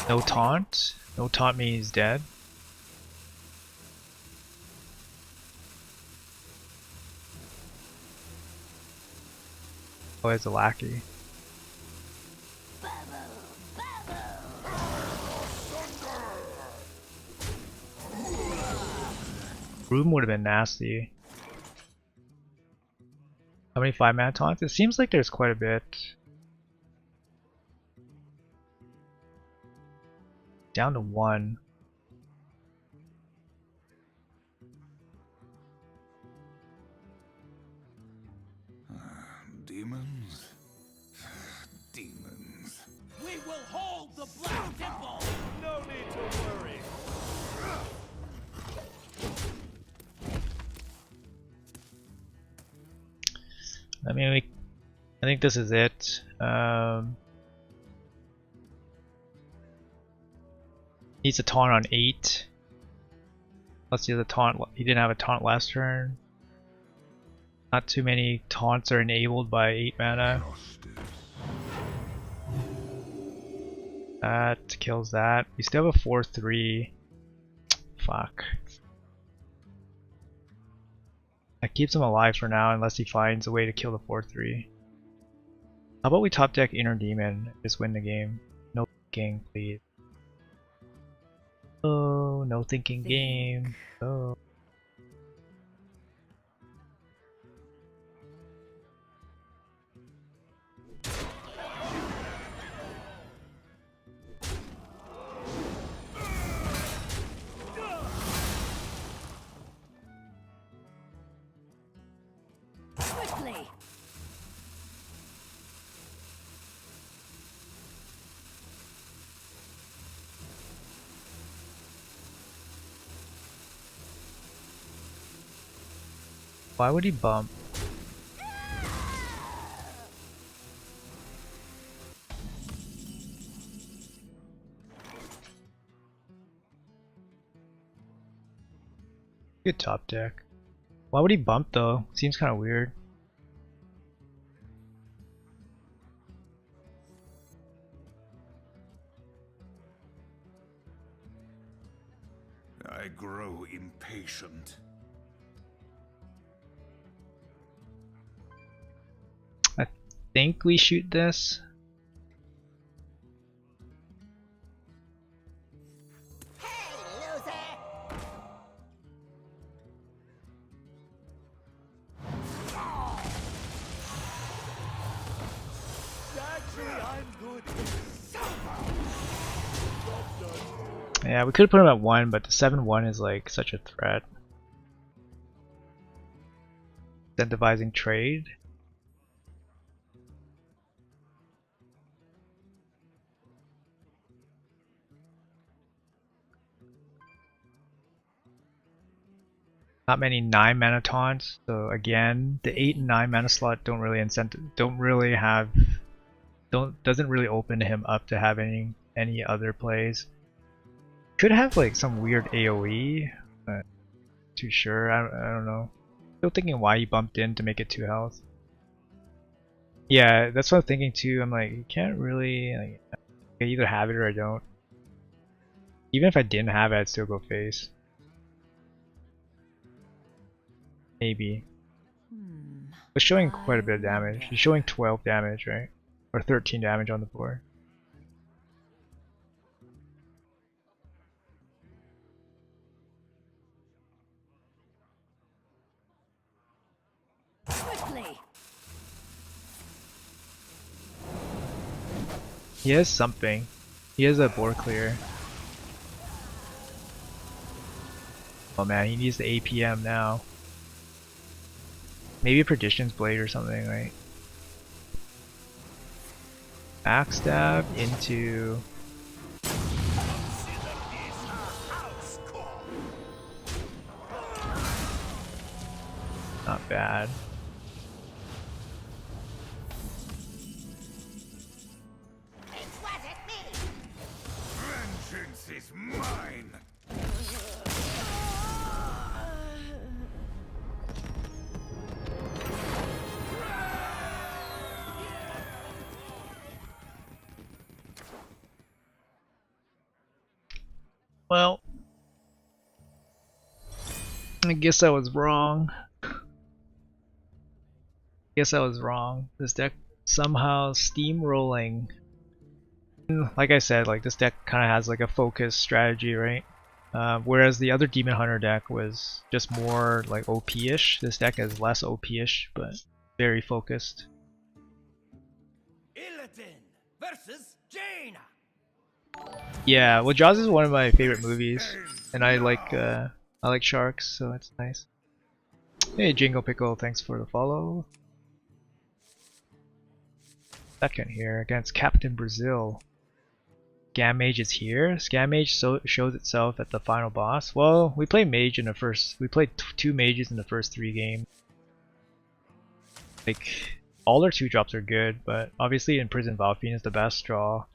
No taunt? No taunt means he's dead. Oh, it's a lackey. Room would have been nasty. How many 5-mana taunts? It seems like there's quite a bit. Down to 1. Demons? Demons. We will hold the Black Temple. No need to worry. I mean, I think this is it. Needs a taunt on 8. Let's see the taunt. He didn't have a taunt last turn. Not too many taunts are enabled by 8 mana. That kills that. We still have a 4/3. Fuck. That keeps him alive for now unless he finds a way to kill the 4/3. How about we top deck Inner Demon and just win the game? No thinking, please. Oh, no thinking game. Oh. Why would he bump? Good top deck. Why would he bump though? Seems kind of weird. I grow impatient. I think we shoot this. Actually, I'm good. Yeah, we could have put him at 1, but the 7-1 is like such a threat. Incentivizing trade. Not many 9 mana taunts, so again, the 8 and 9 mana slot don't really doesn't really open him up to have any other plays. Could have like some weird AoE, but too sure. I don't know. Still thinking why he bumped in to make it 2 health. Yeah, that's what I'm thinking too. I'm like, you can't really like, I either have it or I don't. Even if I didn't have it, I'd still go face. Maybe. But showing quite a bit of damage. He's showing 12 damage, right? Or 13 damage on the board. Quickly. He has something. He has a board clear. Oh man, he needs the APM now. Maybe a Perdition's Blade or something, right? Backstab into... Not bad. Vengeance is mine. Well, I guess I was wrong. This deck somehow steamrolling. Like I said, like this deck kind of has like a focused strategy, right? Whereas the other Demon Hunter deck was just more like OP-ish. This deck is less OP-ish, but very focused. Illidan versus Jaina. Yeah, well, Jaws is one of my favorite movies, and I like sharks, so it's nice. Hey, Jingle Pickle, thanks for the follow. Second here against Captain Brazil. Scam Mage is here. Scam Mage shows itself at the final boss. Well, we played Mage in the first. We played 2 Mages in the first 3 games. Like all their 2-drops are good, but obviously Imprisoned Valfiend is the best draw.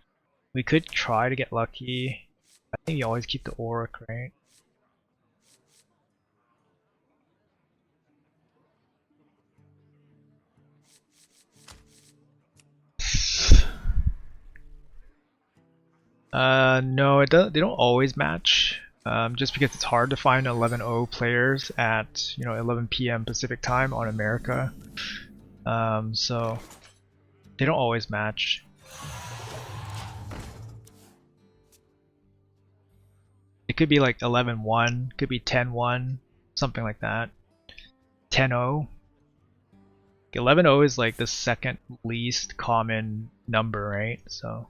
We could try to get lucky. I think you always keep the Auric, right? No, they don't always match. Just because it's hard to find 11-0 players at 11 p.m. Pacific time on America. So they don't always match. It could be like 11-1, could be 10-1, something like that. 10-0. 11-0 is like the second least common number, right? So.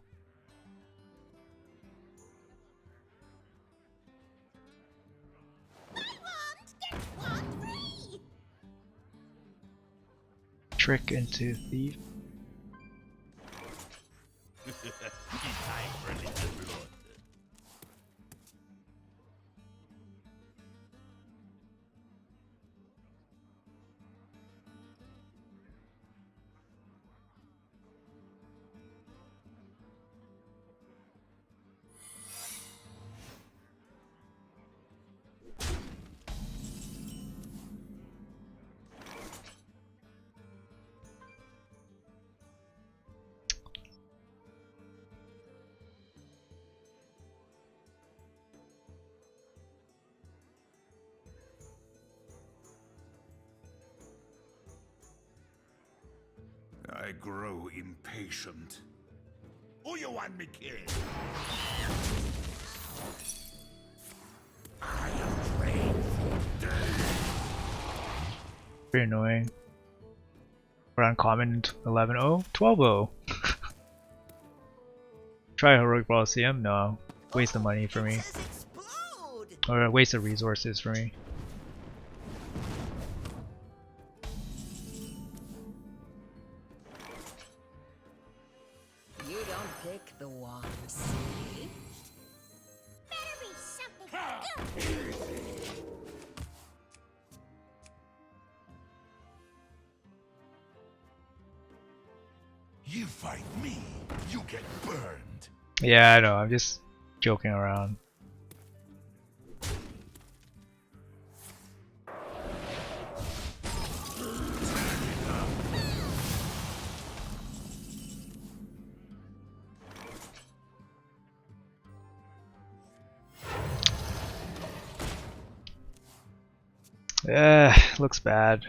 Trick into thief. I grow impatient. Who you want me killed? Pretty annoying. We're uncommon 11-0, 12-0. Try Heroic Brawl CM? No. Waste of money for me. Or a waste of resources for me. You don't pick the ones, see? Better be something good. You fight me, you get burned. Yeah, I know. I'm just joking around. Looks bad.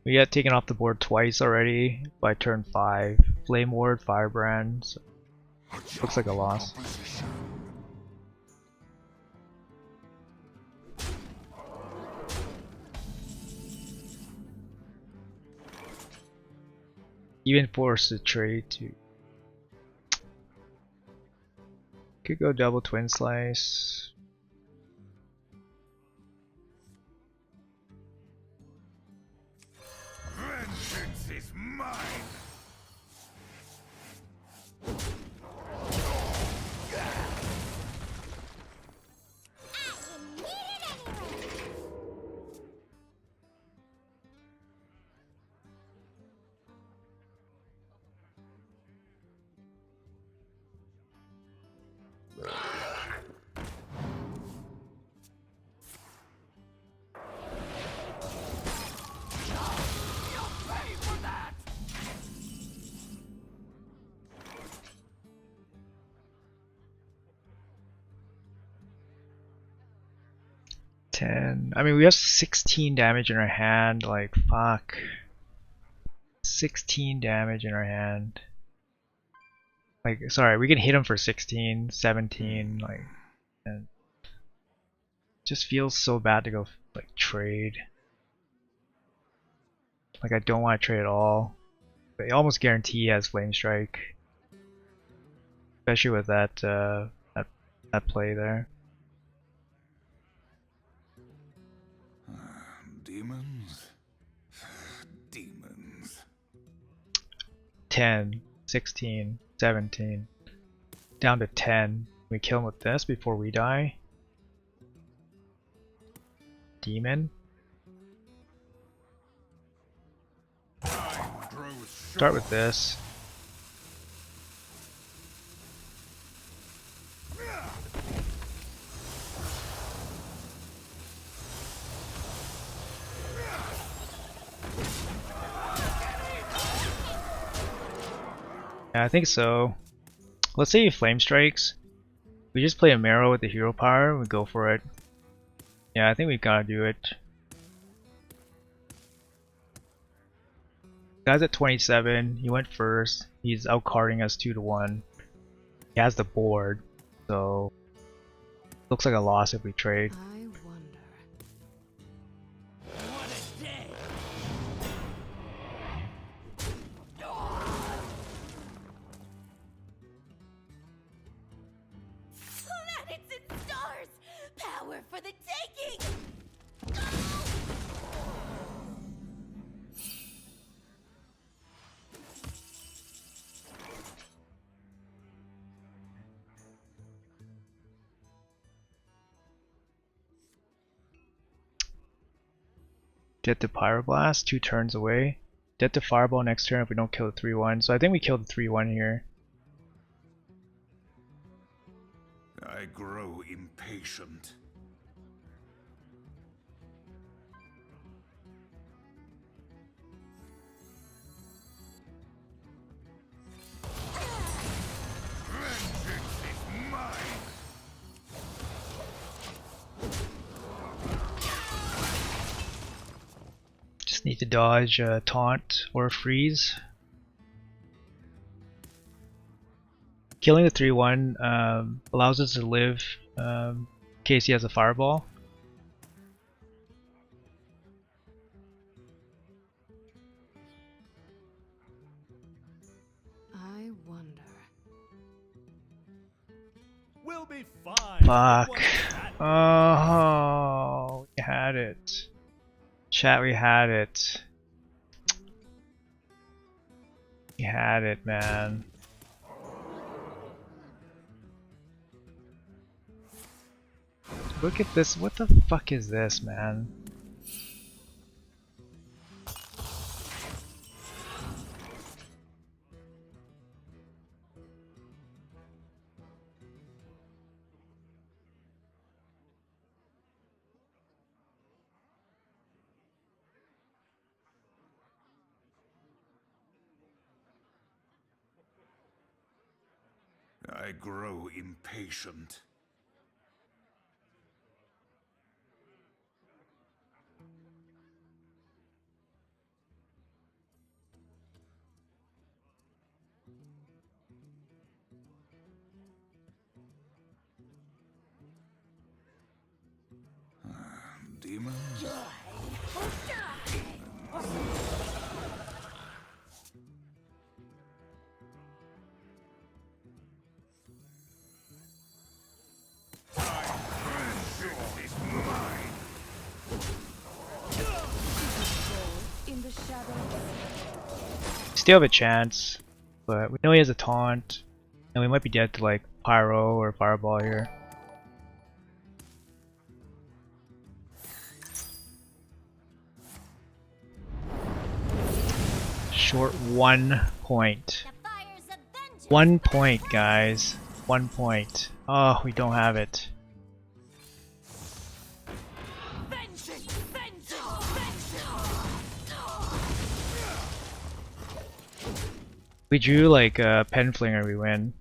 We got taken off the board twice already by turn 5. Flame Ward, Firebrand. So looks like a loss. Even forced to trade to. Could go double Twin Slice. Vengeance is mine! You need it anyway. Pay for that! 10. I mean, we have 16 damage in our hand. Like, fuck. 16 damage in our hand. Like, sorry, we can hit him for 16, 17. Like, and just feels so bad to go like trade. Like, I don't want to trade at all. But I almost guarantee he has Flame Strike, especially with that that play there. Demons? Demons. 10, 16, 17, down to 10. We kill him with this before we die. Demon. Time grows Start with this. Yeah, I think so. Let's say he Flame Strikes. We just play a Marrow with the hero power and we go for it. Yeah, I think we gotta do it. Guy's at 27, he went first. He's outcarding us 2-1. He has the board, so looks like a loss if we trade. I wonder. What a day! Planets and stars! Power for the taking! Dead to Pyroblast, 2 turns away. Dead to Fireball next turn if we don't kill the 3-1. So I think we killed the 3-1 here. I grow impatient. Vengeance is mine! Just need to dodge a taunt or a freeze. killing the 3/1 allows us to live in case he has a fireball. I wonder. We'll be fine. It Fuck. wasn't that big. Oh, we had it. Chat, we had it. We had it, man. Look at this. What the fuck is this, man? I grow impatient. Demons? In the shadows. Still have a chance, but we know he has a taunt, and we might be dead to like Pyro or Fireball here. Short 1 point. The fires of vengeance. 1 point, guys. 1 point. Oh, we don't have it. Vengeance, vengeance, vengeance. We drew like a pen flinger, we win.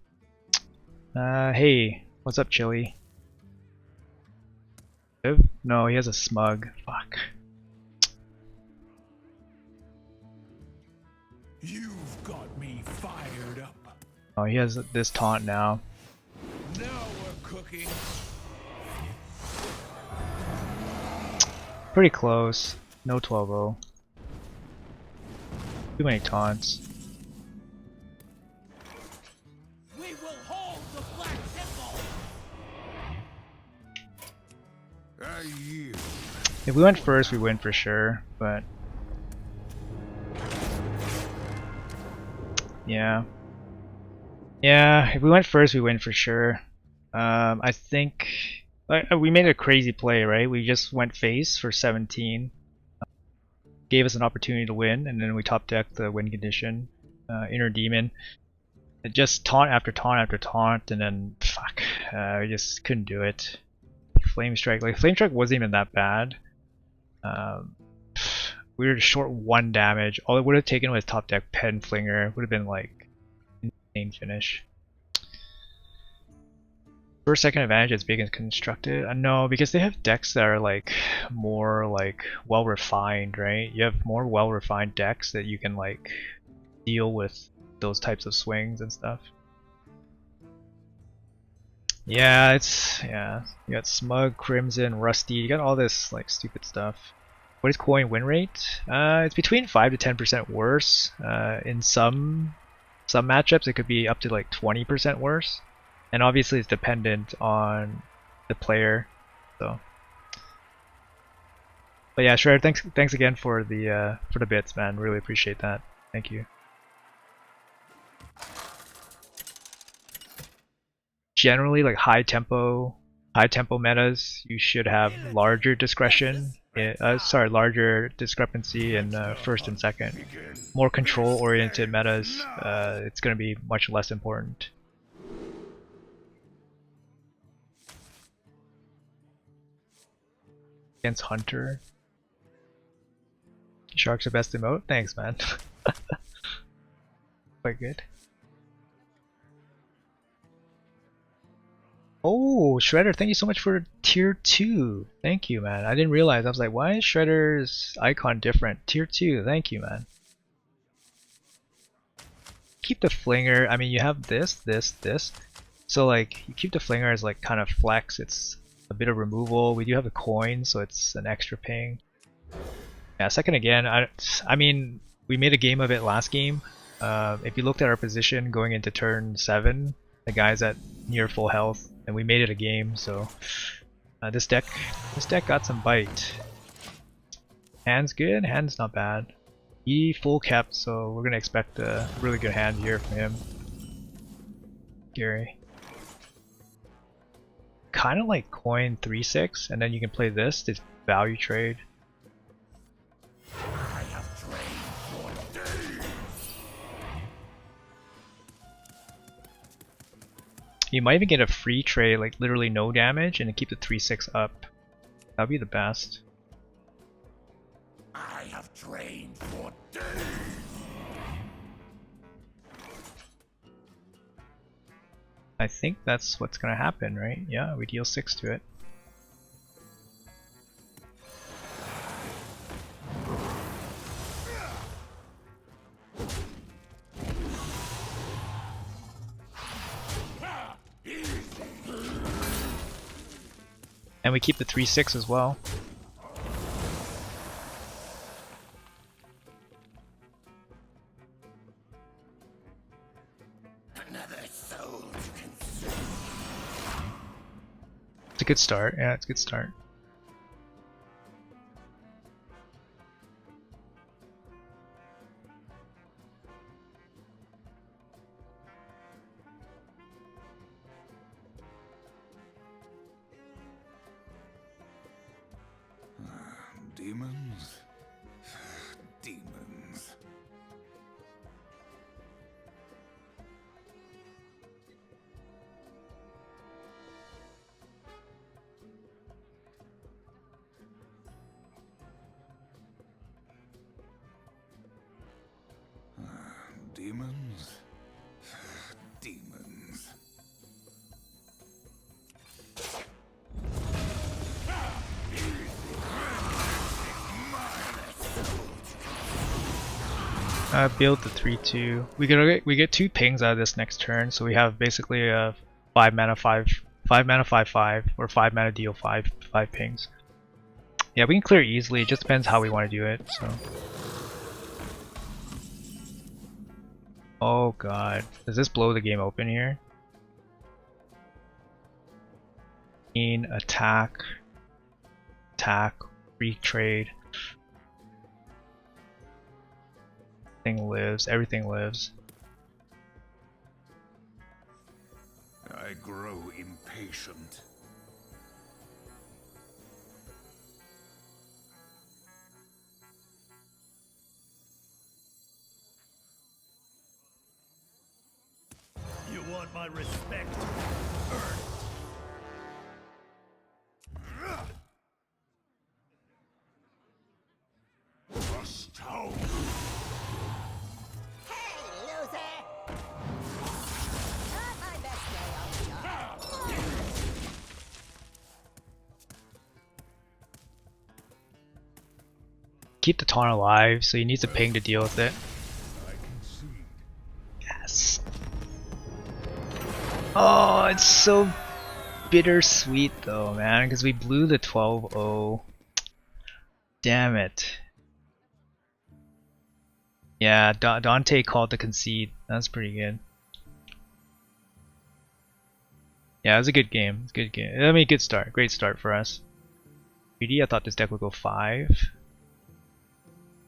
Hey, what's up, Chili? Liv? No, he has a smug. Fuck. You've got me fired up. Oh, he has this taunt now. Now we're cooking. Pretty close. No 12-0. Too many taunts. We will hold the Black Temple. I yield. If we went first, we win for sure, but yeah. Yeah, if we went first, we win for sure. I think we made a crazy play, right? We just went face for 17. Gave us an opportunity to win, and then we top decked the win condition. Inner Demon. It just taunt after taunt after taunt, and then fuck. We just couldn't do it. Flame Strike. Like, Flame Strike wasn't even that bad. We were short 1 damage. All it would have taken was top deck Pen Flinger. Would have been like insane finish. First second advantage is big and constructed. No, because they have decks that are like more like well refined, right? You have more well refined decks that you can like deal with those types of swings and stuff. Yeah, you got Smug, Crimson, Rusty, you got all this like stupid stuff. What is coin win rate? It's between 5 to 10% worse. In some matchups it could be up to like 20% worse. And obviously it's dependent on the player. So but yeah, Shredder, thanks again for the bits, man. Really appreciate that. Thank you. Generally, like high tempo metas, you should have larger discretion. Larger discrepancy in first and second. More control-oriented metas, it's going to be much less important. Against Hunter, Shark's the best emote. Thanks, man. Quite good. Oh, Shredder, thank you so much for tier 2. Thank you, man. I didn't realize. I was like, why is Shredder's icon different? Tier 2, thank you, man. keep the flinger. I mean, you have this, this. So like, you keep the flinger as like kind of flex. It's a bit of removal. We do have the coin, so it's an extra ping. Yeah, second again. I mean, we made a game of it last game. If you looked at our position going into turn 7, the guy's at near full health, and we made it a game. So this deck got some bite. Hand's good. Hand's not bad. He full kept, so we're gonna expect a really good hand here from him. Gary. Kind of like coin 3-6, and then you can play this to value trade. I have trained for days. You might even get a free trade, like literally no damage, and then keep the 3-6 up. That'd be the best. I have trained for days. I think that's what's gonna happen, right? Yeah, we deal 6 to it. And we keep the 3-6 as well. Another soul to consume. It's a good start. Yeah, it's a good start. Demons? Demons. Demons? Demons. Build the 3-2. We get 2 pings out of this next turn, so we have basically a 5 mana 5/5 or 5 mana deal 5 pings. Yeah, we can clear easily. It just depends how we want to do it. So. Oh god, does this blow the game open here? Attack, free trade. Everything lives. I grow impatient. You want my respect? Earn Rust out. Hey, loser! Not my best day on the job. Keep the taunt alive, so he needs a ping to deal with it. I concede. Yes. Oh, it's so bittersweet though, man, because we blew the 12-0. Damn it. Yeah, Dante called the concede. That's pretty good. Yeah, it was a good game. It's a good game. I mean, good start. Great start for us. 3D, I thought this deck would go 5.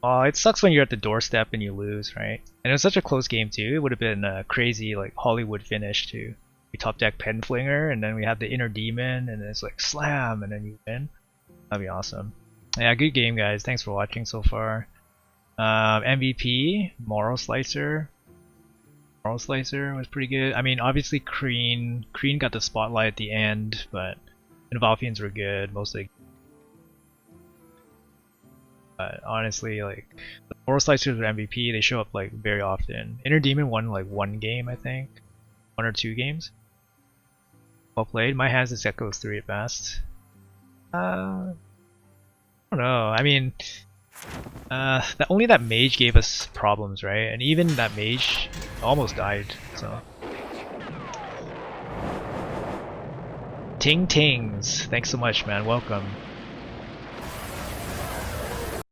Oh, it sucks when you're at the doorstep and you lose, right? And it was such a close game too. It would have been a crazy like Hollywood finish too. We top deck Penflinger, and then we have the Inner Demon, and then it's like slam, and then you win. That'd be awesome. Yeah, good game, guys. Thanks for watching so far. MVP, Moral Slicer. Moral Slicer was pretty good. I mean, obviously Kreen got the spotlight at the end, but Involfians were good mostly. But honestly, like the Moral Slicers with MVP, they show up like very often. Inner Demon won like 1 game, I think, 1 or 2 games. Well played. My hands, this Echoes 3 at best. I don't know. I mean, Only that mage gave us problems, right? And even that mage almost died, so. Ting Tings, thanks so much, man. Welcome.